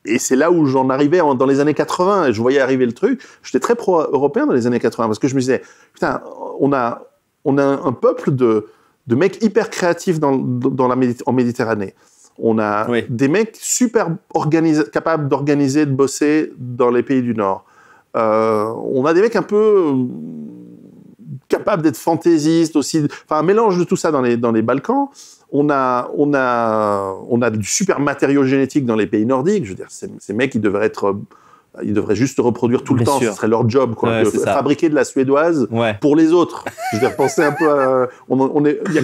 Et c'est là où j'en arrivais dans les années 80, et je voyais arriver le truc. J'étais très pro-européen dans les années 80, parce que je me disais, putain, on a un peuple de mecs hyper créatifs en Méditerranée. On a des mecs super capables d'organiser, de bosser dans les pays du Nord. On a des mecs un peu capables d'être fantaisistes aussi. Enfin, un mélange de tout ça dans les Balkans. On a du super matériau génétique dans les pays nordiques. Je veux dire, ces mecs, ils devraient juste reproduire tout le temps. Ce serait leur job, quoi. Ouais, fabriquer de la suédoise pour les autres. Je veux dire, pensez un peu à... Il y a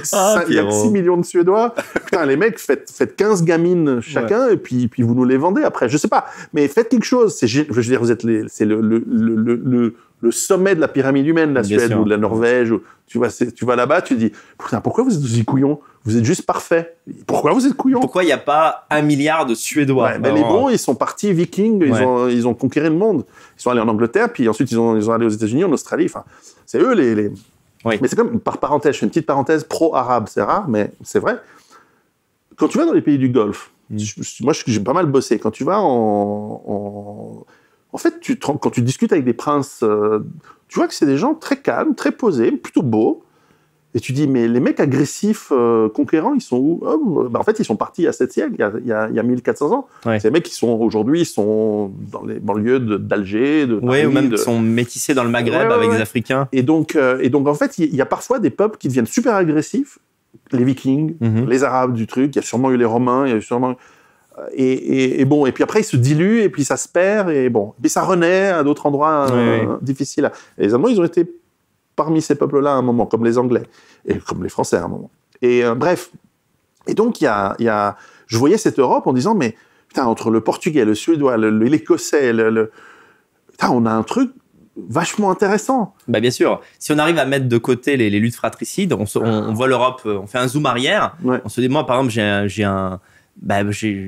que 6 millions de Suédois. Putain, les mecs, faites 15 gamines chacun, et puis vous nous les vendez après. Je sais pas. Mais faites quelque chose. Je veux dire, c'est le sommet de la pyramide humaine, la Suède ou la Norvège. Tu vas là-bas, tu dis, putain, pourquoi vous êtes aussi couillons ? Vous êtes juste parfait. Pourquoi vous êtes couillons ? Pourquoi il n'y a pas 1 milliard de Suédois ? Les bons, ils sont partis vikings, ils ont conquéri le monde. Ils sont allés en Angleterre, puis ensuite ils sont allés aux États-Unis, en Australie. Enfin, c'est eux les... Oui. Mais c'est comme, par parenthèse, je fais une petite parenthèse pro-arabe, c'est rare, mais c'est vrai. Quand tu vas dans les pays du Golfe, moi j'ai pas mal bossé, quand tu vas en fait, quand tu discutes avec des princes, tu vois que c'est des gens très calmes, très posés, plutôt beaux. Et tu dis, mais les mecs agressifs, conquérants, ils sont où ? En fait, ils sont partis il y a 7 siècles, il y a 1400 ans. Ouais. C'est des mecs qui sont aujourd'hui dans les banlieues d'Alger, de Paris. Ou même qui sont métissés dans le Maghreb avec des Africains. Et donc, en fait, il y a parfois des peuples qui deviennent super agressifs. Les Vikings, les Arabes du truc, il y a sûrement eu les Romains, il y a sûrement... Et puis après, ils se diluent, et puis ça se perd, et puis ça renaît à d'autres endroits difficiles. Et les Allemands, ils ont été parmi ces peuples-là à un moment, comme les Anglais, et comme les Français à un moment. Et bref. Et donc, je voyais cette Europe en disant, mais putain, entre le Portugais, le Suédois, l'Écossais, putain, on a un truc vachement intéressant. Bah bien sûr. Si on arrive à mettre de côté les luttes fratricides, on voit l'Europe, on fait un zoom arrière. Ouais. On se dit, moi, par exemple, je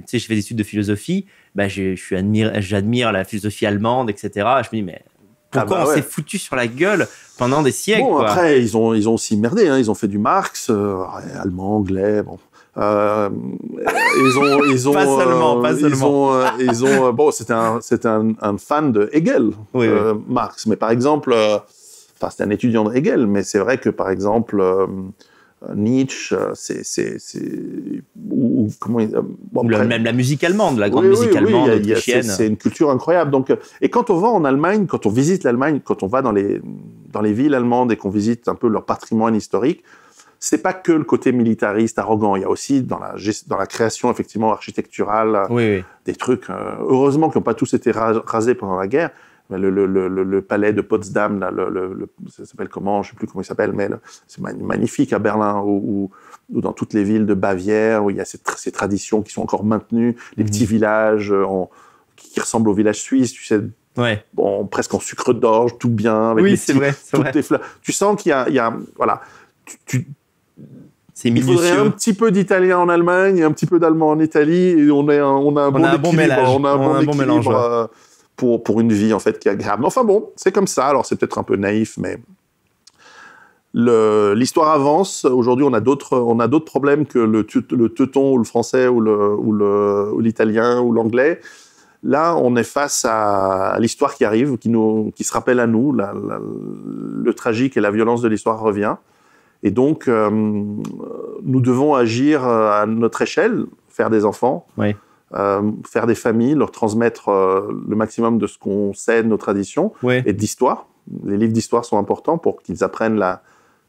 fais des études de philosophie, j'admire la philosophie allemande, etc. Je me dis, mais pourquoi on s'est foutu sur la gueule pendant des siècles, bon, quoi. Après, ils ont aussi merdé, hein. Ils ont fait du Marx, allemand, anglais, bon. Ils ont pas seulement. Bon, c'était un fan de Hegel, Marx. Mais par exemple, c'était un étudiant de Hegel, mais c'est vrai que par exemple, Nietzsche, même la musique allemande, la grande musique allemande, autrichienne. C'est une culture incroyable. Donc, et quand on va en Allemagne, quand on visite l'Allemagne, quand on va dans les villes allemandes et qu'on visite un peu leur patrimoine historique, c'est pas que le côté militariste, arrogant. Il y a aussi dans la création effectivement architecturale des trucs. Heureusement qu'ils n'ont pas tous été rasés pendant la guerre. Le palais de Potsdam, là, ça s'appelle comment ? Je sais plus comment il s'appelle, mais c'est magnifique à Berlin ou dans toutes les villes de Bavière où il y a ces traditions qui sont encore maintenues, les petits villages qui ressemblent aux villages suisses, tu sais. Ouais. Bon, presque en sucre d'orge, tout bien, avec c'est vrai. Les fleurs. Tu sens qu'il y a voilà. C'est il faudrait un petit peu d'italien en Allemagne et un petit peu d'allemand en Italie, et on a un bon mélange. On a un bon mélange pour une vie en fait qui est agréable. Enfin bon, c'est comme ça. Alors c'est peut-être un peu naïf, mais l'histoire avance. Aujourd'hui, on a d'autres problèmes que le teuton ou le français ou l'italien ou l'anglais. Là, on est face à l'histoire qui arrive, qui se rappelle à nous. Le tragique et la violence de l'histoire revient. Et donc, nous devons agir à notre échelle, faire des enfants, faire des familles, leur transmettre le maximum de ce qu'on sait de nos traditions et d'histoire. Les livres d'histoire sont importants pour qu'ils apprennent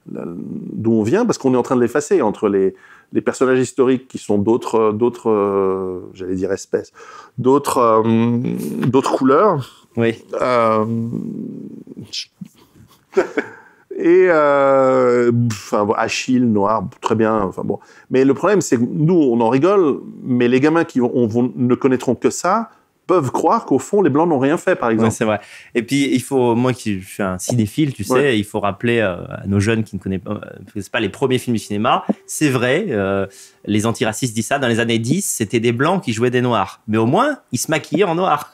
d'où on vient, parce qu'on est en train de l'effacer entre les personnages historiques qui sont d'autres j'allais dire espèces, d'autres couleurs. Oui. Et Achille, noir, très bien. Enfin bon. Mais le problème, c'est que nous, on en rigole, mais les gamins qui ne connaîtront que ça peuvent croire qu'au fond, les Blancs n'ont rien fait, par exemple. Ouais, c'est vrai. Et puis, moi qui suis un cinéphile, tu sais, il faut rappeler à nos jeunes qui ne connaissent pas les premiers films du cinéma, c'est vrai, les antiracistes disent ça, dans les années 10, c'était des Blancs qui jouaient des Noirs. Mais au moins, ils se maquillaient en noir.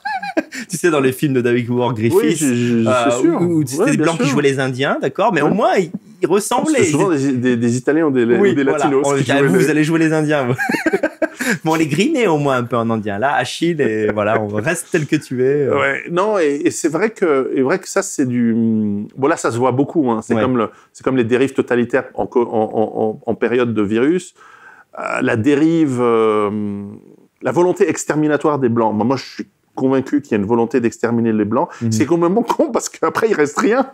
Tu sais, dans les films de David Howard Griffith, c'est sûr. Où c'était des Blancs qui jouaient les Indiens, d'accord, mais au moins, ils ressemblaient. C'est souvent des Italiens ou des Latinos. Vous allez jouer les Indiens. Bon, on les grinait au moins un peu en indien. Là, Achille, et voilà, on reste tel que tu es. Ouais, non, et c'est vrai que ça, c'est du. Bon, là, ça se voit beaucoup. Hein. C'est comme les dérives totalitaires en période de virus. La dérive, la volonté exterminatoire des Blancs. Moi, je suis convaincu qu'il y a une volonté d'exterminer les Blancs. C'est complètement con parce qu'après, il reste rien.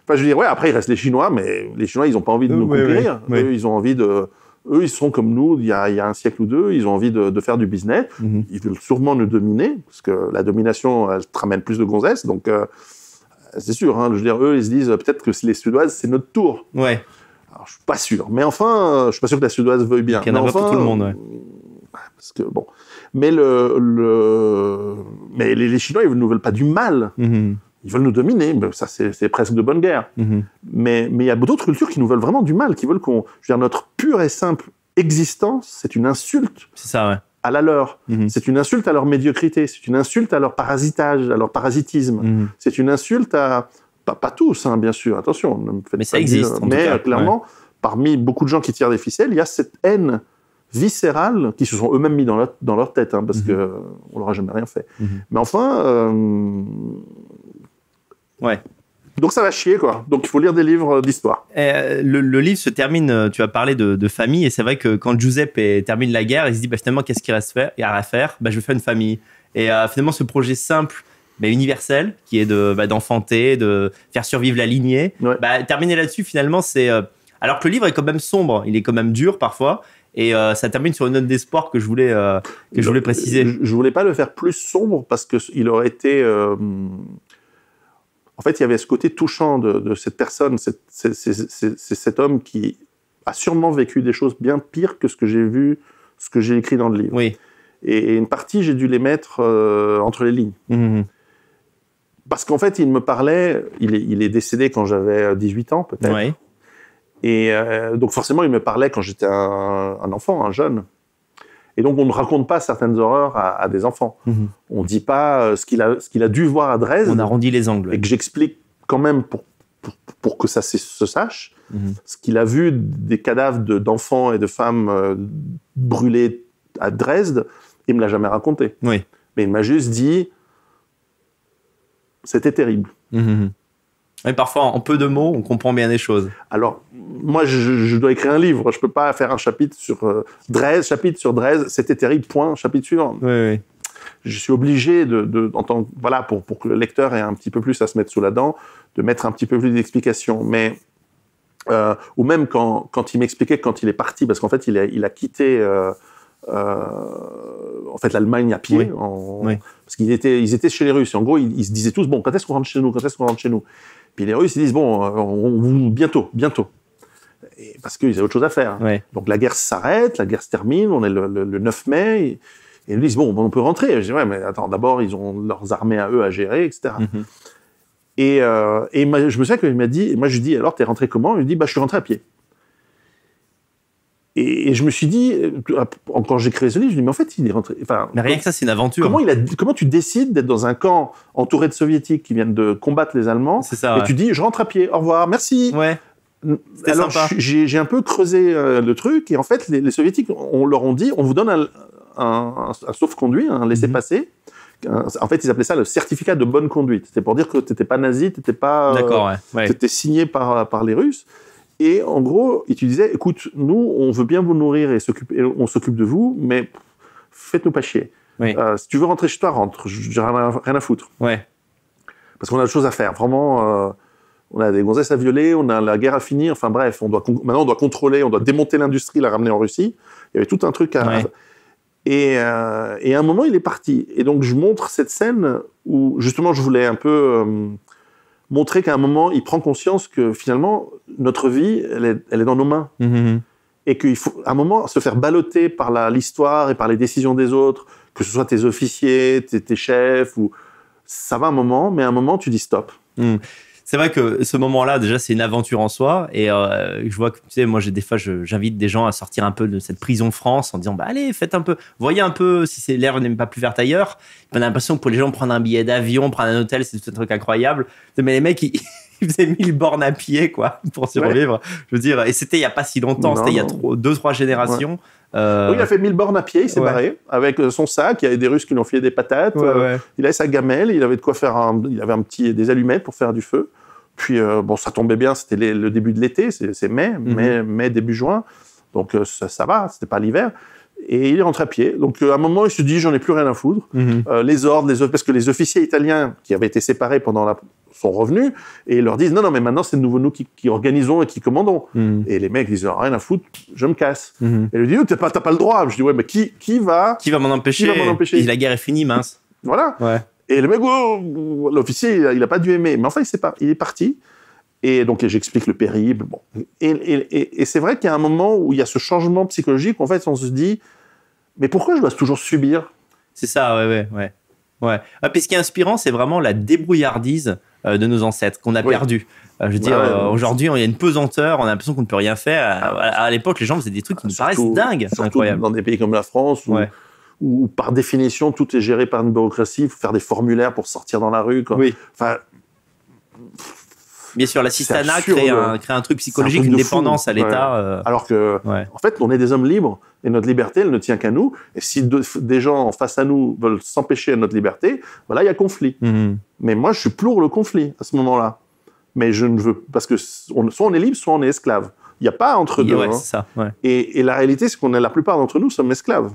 Enfin, je veux dire, après, il reste les Chinois, mais les Chinois, ils n'ont pas envie de nous conquérir. Eux, ils ont envie de. Eux, ils sont comme nous, il y a un siècle ou deux, ils ont envie de faire du business. Ils veulent sûrement nous dominer, parce que la domination, elle te ramène plus de gonzesses. Donc, c'est sûr, hein, je veux dire, eux, ils se disent peut-être que les Suédoises, c'est notre tour. Ouais. Alors, je suis pas sûr. Mais enfin, je suis pas sûr que la Suédoise veuille bien. Il y en a pas pour tout le monde, ouais. Parce que, bon. Mais mais les Chinois, ils ne nous veulent pas du mal. Ils veulent nous dominer, mais ça c'est presque de bonne guerre. Mais il y a d'autres cultures qui nous veulent vraiment du mal, qui veulent je veux dire, notre pure et simple existence, c'est une insulte à la leur. C'est une insulte à leur médiocrité, c'est une insulte à leur parasitage, à leur parasitisme. C'est une insulte à... Pas tous, hein, bien sûr, attention. Ne me faites mais pas ça existe, en tout cas, clairement, parmi beaucoup de gens qui tirent des ficelles, il y a cette haine viscérale qui se sont eux-mêmes mis dans leur tête, hein, parce qu'on leur a jamais rien fait. Mais enfin... Donc ça va chier, quoi. Donc il faut lire des livres d'histoire. Le livre se termine, tu as parlé de famille, et c'est vrai que quand Giuseppe termine la guerre, il se dit finalement, qu'est-ce qu'il reste à faire ? Je vais faire une famille. Et finalement, ce projet simple, mais universel, qui est d'enfanter, de faire survivre la lignée, terminer là-dessus, finalement, c'est... alors que le livre est quand même sombre, il est quand même dur parfois, et ça termine sur une note d'espoir que je voulais préciser. Je voulais pas le faire plus sombre, parce qu'il aurait été... En fait, il y avait ce côté touchant de cette personne, c'est cet homme qui a sûrement vécu des choses bien pires que ce que j'ai vu, ce que j'ai écrit dans le livre. Oui. Et une partie, j'ai dû les mettre entre les lignes. Parce qu'en fait, il me parlait, il est décédé quand j'avais 18 ans, peut-être. Oui. Et donc forcément, il me parlait quand j'étais un enfant, un jeune. Et donc, on ne raconte pas certaines horreurs à des enfants. On ne dit pas ce qu'il a dû voir à Dresde. On arrondit les angles. Et que j'explique quand même pour que ça se sache. Ce qu'il a vu des cadavres d'enfants et de femmes brûlés à Dresde, il ne me l'a jamais raconté. Oui. Mais il m'a juste dit, c'était terrible. Et parfois, en peu de mots, on comprend bien des choses. Alors, moi, je dois écrire un livre. Je ne peux pas faire un chapitre sur Dresde, c'était terrible, point, chapitre suivant. Oui. Je suis obligé voilà, pour que le lecteur ait un petit peu plus à se mettre sous la dent, de mettre un petit peu plus d'explications. Mais, ou même quand il m'expliquait quand il est parti, parce qu'en fait, il a quitté en fait, l'Allemagne à pied. Parce qu'ils étaient chez les Russes. Et en gros, ils se disaient tous, bon, quand est-ce qu'on rentre chez nous ? Puis les Russes, ils disent, bon, bientôt. Et parce qu'ils avaient autre chose à faire. Donc la guerre s'arrête, la guerre se termine, on est le 9 mai, et ils disent, bon, on peut rentrer. Je dis, ouais, mais attends, d'abord, ils ont leurs armées à eux à gérer, etc. Et je me souviens qu'il m'a dit, moi je lui dis, alors, t'es rentré comment ? Il me dit, je suis rentré à pied. Et je me suis dit, quand j'écrivais ce livre, je me dis, mais en fait, il est rentré... Mais rien que ça, c'est une aventure. Comment tu décides d'être dans un camp entouré de soviétiques qui viennent de combattre les Allemands, et tu dis, je rentre à pied, au revoir, merci. Alors, j'ai un peu creusé le truc, et en fait, les soviétiques, on leur ont dit, on vous donne un sauf-conduit, un laissez-passer. En fait, ils appelaient ça le certificat de bonne conduite. C'était pour dire que tu n'étais pas nazi, tu n'étais pas... D'accord, tu étais signé par les Russes. Et en gros, ils te disaient, écoute, nous, on veut bien vous nourrir et on s'occupe de vous, mais faites-nous pas chier. Si tu veux rentrer chez toi, rentre. J'ai rien à foutre. Parce qu'on a des choses à faire. Vraiment, on a des gonzesses à violer, on a la guerre à finir. Enfin bref, maintenant, on doit contrôler, on doit démonter l'industrie, la ramener en Russie. Il y avait tout un truc à... Et à un moment, il est parti. Et donc, je montre cette scène où, justement, je voulais un peu... montrer qu'à un moment, il prend conscience que finalement, notre vie, elle est dans nos mains. Et qu'il faut, à un moment, se faire balloter par l'histoire et par les décisions des autres, que ce soit tes officiers, tes chefs, ou ça va un moment, mais à un moment, tu dis stop. C'est vrai que ce moment-là, déjà, c'est une aventure en soi. Et je vois que, tu sais, moi, des fois, j'invite des gens à sortir un peu de cette prison France en disant, bah, allez, faites un peu, voyez un peu si l'herbe n'est pas plus verte ailleurs. On a l'impression que pour les gens, prendre un billet d'avion, prendre un hôtel, c'est tout un truc incroyable. Mais les mecs, ils faisaient 1000 bornes à pied, quoi, pour survivre. Ouais. Je veux dire, et c'était il n'y a pas si longtemps, c'était il y a 2-3 générations. Ouais. Oui, il a fait 1000 bornes à pied, il s'est barré avec son sac. Il y avait des Russes qui lui ont filé des patates. Il avait sa gamelle, il avait de quoi faire il avait des allumettes pour faire du feu. Puis, ça tombait bien, c'était le début de l'été, c'est mai, début juin. Donc, ça va, c'était pas l'hiver. Et il rentre à pied. Donc, à un moment, il se dit, j'en ai plus rien à foutre. Les ordres, parce que les officiers italiens qui avaient été séparés sont revenus et ils leur disent, non, mais maintenant, c'est de nouveau nous qui organisons et qui commandons. Et les mecs disent, rien à foutre, je me casse. Et il lui dit, t'as pas le droit. Je dis, ouais, mais qui va m'en empêcher? Et la guerre est finie, mince. Voilà. Ouais. Et le mec, l'officier, il a pas dû aimer. Mais enfin, il est parti. Et donc, j'explique le périple. Bon. Et c'est vrai qu'il y a un moment où il y a ce changement psychologique. En fait, on se dit, mais pourquoi je dois toujours subir? C'est ça, ouais. Puis ce qui est inspirant, c'est vraiment la débrouillardise de nos ancêtres qu'on a perdue. Je veux dire, aujourd'hui, il y a une pesanteur, on a l'impression qu'on ne peut rien faire. À l'époque, les gens faisaient des trucs qui nous paraissent dingues. C'est incroyable. Dans des pays comme la France, où par définition, tout est géré par une bureaucratie. Il faut faire des formulaires pour sortir dans la rue. Quoi. Oui. Enfin, bien sûr, l'assistanat crée un truc psychologique, une dépendance à l'État. Alors que, en fait, on est des hommes libres et notre liberté, elle ne tient qu'à nous. Et si des gens face à nous veulent s'empêcher à notre liberté, voilà, il y a conflit. Mais moi, je suis pour le conflit à ce moment-là. Mais je ne veux... Parce que soit on est libre, soit on est esclave. Il n'y a pas entre deux. C'est ça. Et la réalité, c'est qu'on est la plupart d'entre nous sommes esclaves.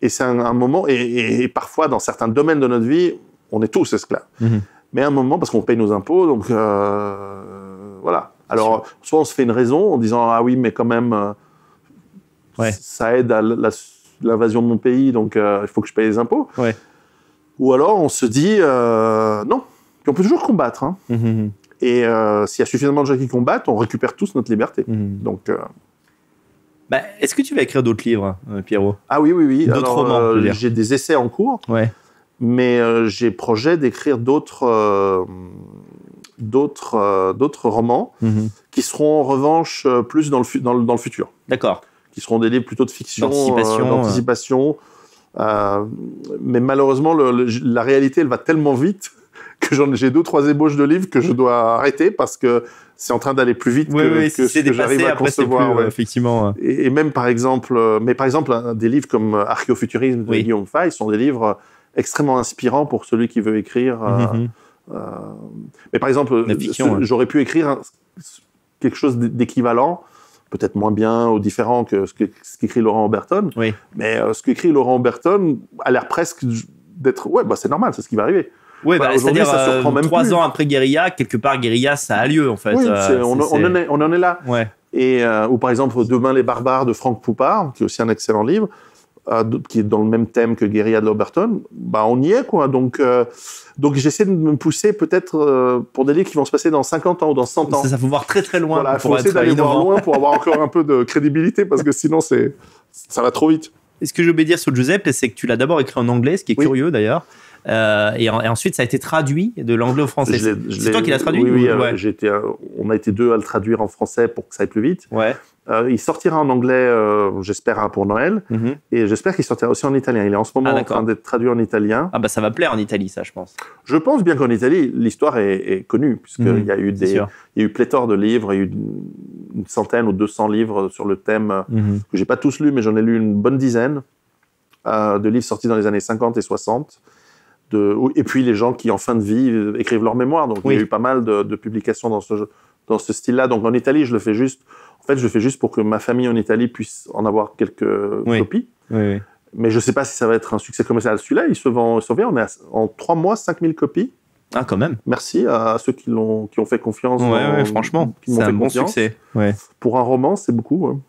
Et c'est un moment... Et parfois, dans certains domaines de notre vie, on est tous esclaves. Mais à un moment, parce qu'on paye nos impôts, donc voilà. Alors, soit on se fait une raison en disant « Ah oui, mais quand même, ça aide à l'invasion de mon pays, donc il faut que je paye les impôts. » Ou alors, on se dit « Non. » Puis on peut toujours combattre. Hein. Et s'il y a suffisamment de gens qui combattent, on récupère tous notre liberté. Donc... est-ce que tu vas écrire d'autres livres, Pierrot? Ah oui. D'autres romans, j'ai des essais en cours. Mais j'ai projet d'écrire d'autres romans qui seront en revanche plus dans le futur. D'accord. Qui seront des livres plutôt de fiction, d'anticipation. Mais malheureusement, la réalité, elle va tellement vite que j'ai 2-3 ébauches de livres que je dois arrêter parce que c'est en train d'aller plus vite que ce que j'arrive à concevoir. Effectivement. Et même par exemple, des livres comme Archéofuturisme de Guillaume Fay sont des livres extrêmement inspirant pour celui qui veut écrire. Mais par exemple, j'aurais pu écrire quelque chose d'équivalent, peut-être moins bien ou différent que ce qu'écrit Laurent Oberton. Mais ce qu'écrit Laurent Oberton a l'air presque d'être... c'est normal, c'est ce qui va arriver. C'est-à-dire 3 ans après Guérilla, quelque part, Guérilla, ça a lieu, en fait. Oui, on en est là. Et, ou par exemple, Demain les barbares de Franck Poupart, qui est aussi un excellent livre, qui est dans le même thème que Guérilla de Oberton, on y est, quoi. Donc j'essaie de me pousser peut-être pour des livres qui vont se passer dans 50 ans ou dans 100 ans. Ça faut voir très très loin. Voilà, il faut essayer d'aller voir loin pour avoir encore un peu de crédibilité, parce que sinon, ça va trop vite. Et ce que j'ai oublié de dire sur Giuseppe, c'est que tu l'as d'abord écrit en anglais, ce qui est curieux d'ailleurs. Et ensuite, ça a été traduit de l'anglais au français. C'est toi qui l'as traduit? Oui. On a été 2 à le traduire en français pour que ça aille plus vite. Il sortira en anglais, j'espère, pour Noël. Et j'espère qu'il sortira aussi en italien. Il est en ce moment en train d'être traduit en italien. Ça va plaire en Italie, ça, je pense. Je pense bien qu'en Italie, l'histoire est connue, puisqu'il y a eu pléthore de livres, il y a eu une centaine ou 200 livres sur le thème, que j'ai pas tous lus, mais j'en ai lu une bonne dizaine, de livres sortis dans les années 50 et 60. Et puis les gens qui, en fin de vie, écrivent leurs mémoires. Donc il y a eu pas mal de publications dans ce style-là. Donc en Italie, je le fais juste pour que ma famille en Italie puisse en avoir quelques copies. Mais je ne sais pas si ça va être un succès commercial. Celui-là, il se vend. On est en 3 mois, 5000 copies. Ah, quand même. Merci à ceux qui ont fait confiance. Franchement, c'est un bon succès. Pour un roman, c'est beaucoup.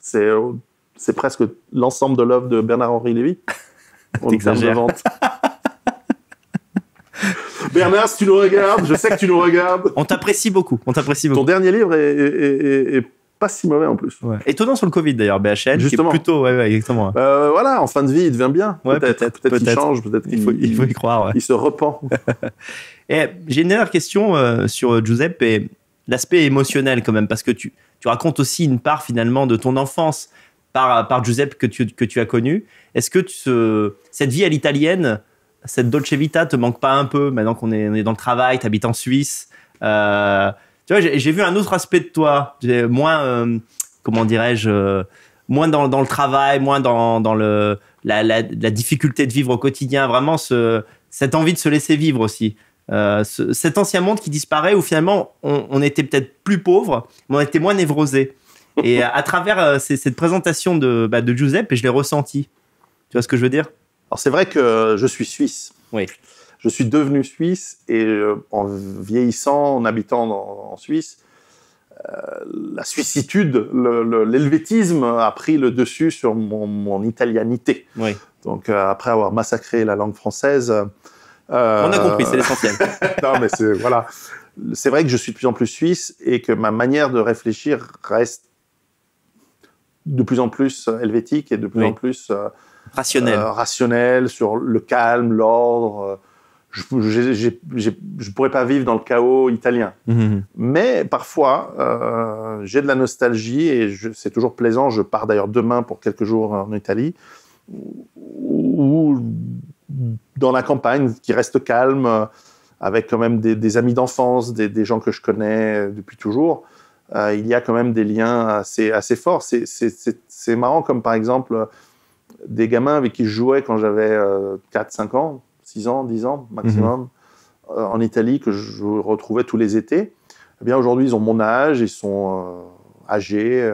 C'est presque l'ensemble de l'œuvre de Bernard-Henri Lévy. En termes de vente. Bernard, si tu nous regardes, je sais que tu nous regardes. On t'apprécie beaucoup. Ton dernier livre est pas si mauvais en plus. Ouais. Étonnant sur le Covid d'ailleurs, BHL. Justement. Qui est plutôt, ouais, exactement. Voilà, en fin de vie, il devient bien. Ouais, peut-être qu'il change, peut-être il faut y croire. Ouais. Il se repent. Et j'ai une dernière question sur Giuseppe et l'aspect émotionnel quand même, parce que tu racontes aussi une part finalement de ton enfance par Giuseppe que tu as connu. Est-ce que cette vie à l'italienne, cette Dolce Vita te manque pas un peu maintenant qu'on est dans le travail, tu habites en Suisse? Tu vois, j'ai vu un autre aspect de toi, moins, comment dirais-je, moins dans le travail, moins dans la difficulté de vivre au quotidien, vraiment cette envie de se laisser vivre aussi. Cet ancien monde qui disparaît où finalement on était peut-être plus pauvre, mais on était moins névrosé. Et à travers cette présentation de Giuseppe, je l'ai ressenti. Tu vois ce que je veux dire? Alors c'est vrai que je suis suisse. Oui. Je suis devenu suisse et en vieillissant, en habitant en Suisse, la suissitude, l'helvétisme a pris le dessus sur mon italianité. Oui. Donc après avoir massacré la langue française... On a compris, c'est l'essentiel. Non, mais voilà. C'est vrai que je suis de plus en plus suisse et que ma manière de réfléchir reste de plus en plus helvétique et de plus en plus rationnelle sur le calme, l'ordre. Je pourrais pas vivre dans le chaos italien. Mais parfois, j'ai de la nostalgie et c'est toujours plaisant. Je pars d'ailleurs demain pour quelques jours en Italie, où dans la campagne, qui reste calme, avec quand même des amis d'enfance, des gens que je connais depuis toujours, il y a quand même des liens assez forts. C'est marrant, comme par exemple des gamins avec qui je jouais quand j'avais 4, 5 ans, 6 ans, 10 ans maximum, en Italie, que je retrouvais tous les étés. Eh bien, aujourd'hui, ils ont mon âge, ils sont âgés,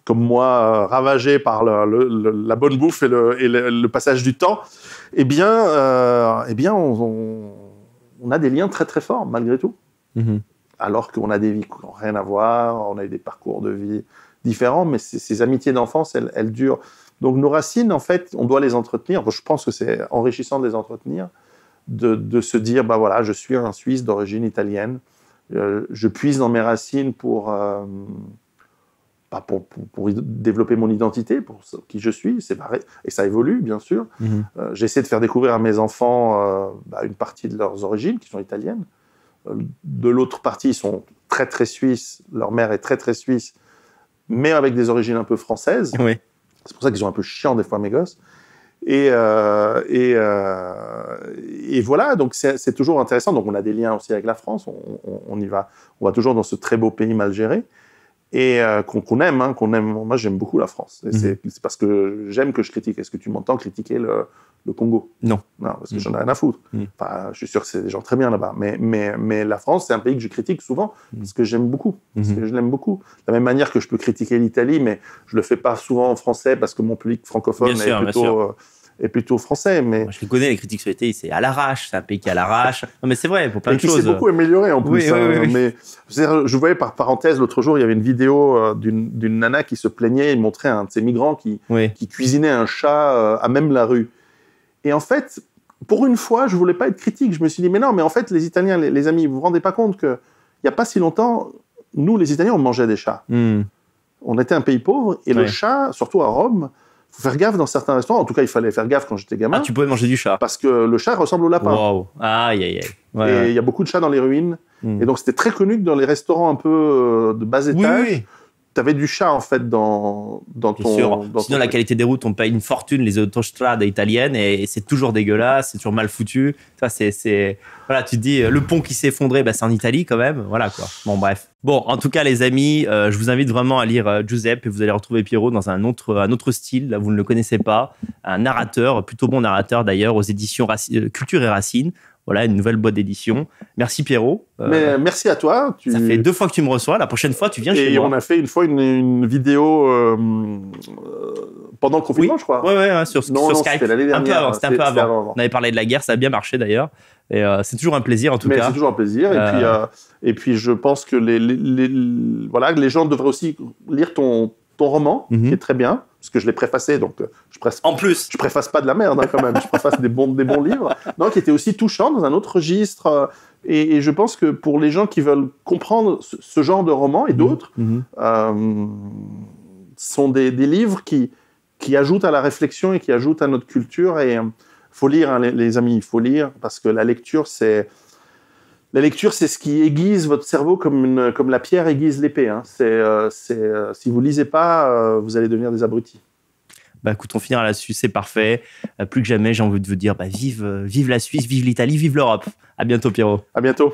comme moi, ravagés par la bonne bouffe et le passage du temps. Eh bien, on a des liens très très forts, malgré tout. Alors qu'on a des vies qui n'ont rien à voir, on a eu des parcours de vie différents, mais ces amitiés d'enfance, elles durent. Donc nos racines, en fait, on doit les entretenir. Je pense que c'est enrichissant de les entretenir, de se dire, bah voilà, je suis un Suisse d'origine italienne, je puise dans mes racines pour développer mon identité, pour qui je suis, c'est pareil, et ça évolue, bien sûr. J'essaie de faire découvrir à mes enfants une partie de leurs origines, qui sont italiennes. De l'autre partie, ils sont très, très suisses, leur mère est très, très suisse, mais avec des origines un peu françaises. Oui. C'est pour ça qu'ils sont un peu chiants des fois, mes gosses. Et voilà, donc c'est toujours intéressant. Donc on a des liens aussi avec la France, on y va. On va toujours dans ce très beau pays mal géré. Et qu'on aime. Moi, j'aime beaucoup la France. C'est parce que j'aime que je critique. Est-ce que tu m'entends critiquer le Congo? Non. Non, parce que j'en ai rien à foutre. Enfin, je suis sûr que c'est des gens très bien là-bas. Mais la France, c'est un pays que je critique souvent parce que j'aime beaucoup. Parce que je l'aime beaucoup. De la même manière que je peux critiquer l'Italie, mais je le fais pas souvent en français parce que mon public francophone est plutôt français. Mais... Moi, je les connais, les critiques sur l'Italie, c'est à l'arrache. C'est un pays qui est à l'arrache. Non, mais c'est vrai, pour plein de choses. Et qui s'est beaucoup amélioré en plus. Oui. Mais je voyais par parenthèse, l'autre jour, il y avait une vidéo d'une nana qui se plaignait et montrait un de ces migrants qui cuisinait un chat à même la rue. Et en fait, pour une fois, je voulais pas être critique. Je me suis dit, mais non, mais en fait, les Italiens, les amis, vous vous rendez pas compte qu'il y a pas si longtemps, nous, les Italiens, on mangeait des chats. On était un pays pauvre et le chat, surtout à Rome, faut faire gaffe dans certains restaurants. En tout cas, il fallait faire gaffe quand j'étais gamin. Ah, tu pouvais manger du chat. Parce que le chat ressemble au lapin. Wow. Aïe. Et il y a beaucoup de chats dans les ruines. Et donc, c'était très connu que dans les restaurants un peu de bas étage, tu avais du chat, en fait, dans ton... Sinon, la qualité des routes, on paye une fortune, les autostrades italiennes, et c'est toujours dégueulasse, c'est toujours mal foutu. Ça, voilà, tu te dis, le pont qui s'est effondré, c'est en Italie quand même. Voilà, quoi. Bon, bref. Bon, en tout cas, les amis, je vous invite vraiment à lire Giuseppe, et vous allez retrouver Piero dans un autre style. Là, vous ne le connaissez pas. Un narrateur, plutôt bon narrateur d'ailleurs, aux éditions Culture et Racines. Voilà, une nouvelle boîte d'édition. Merci Piero. Mais merci à toi. Ça fait 2 fois que tu me reçois. La prochaine fois, tu viens chez moi. Et on a fait une fois une vidéo pendant le confinement, je crois. Ouais, sur Skype. C'était l'année dernière. C'était un peu avant. On avait parlé de la guerre, ça a bien marché d'ailleurs. Et c'est toujours un plaisir en tout cas. C'est toujours un plaisir. Et puis je pense que les gens devraient aussi lire ton roman, qui est très bien. parce que je l'ai préfacé, donc En plus, je préface pas de la merde quand même, je préface des bons livres, non, qui étaient aussi touchants dans un autre registre. Et je pense que pour les gens qui veulent comprendre ce genre de romans et d'autres, sont des livres qui ajoutent à la réflexion et qui ajoutent à notre culture. Et faut lire, hein, les amis, il faut lire, parce que la lecture, c'est ce qui aiguise votre cerveau comme la pierre aiguise l'épée. Hein. Si vous lisez pas, vous allez devenir des abrutis. Bah écoute, on finira là-dessus, c'est parfait. Plus que jamais, j'ai envie de vous dire, vive la Suisse, vive l'Italie, vive l'Europe. À bientôt, Pierrot. À bientôt.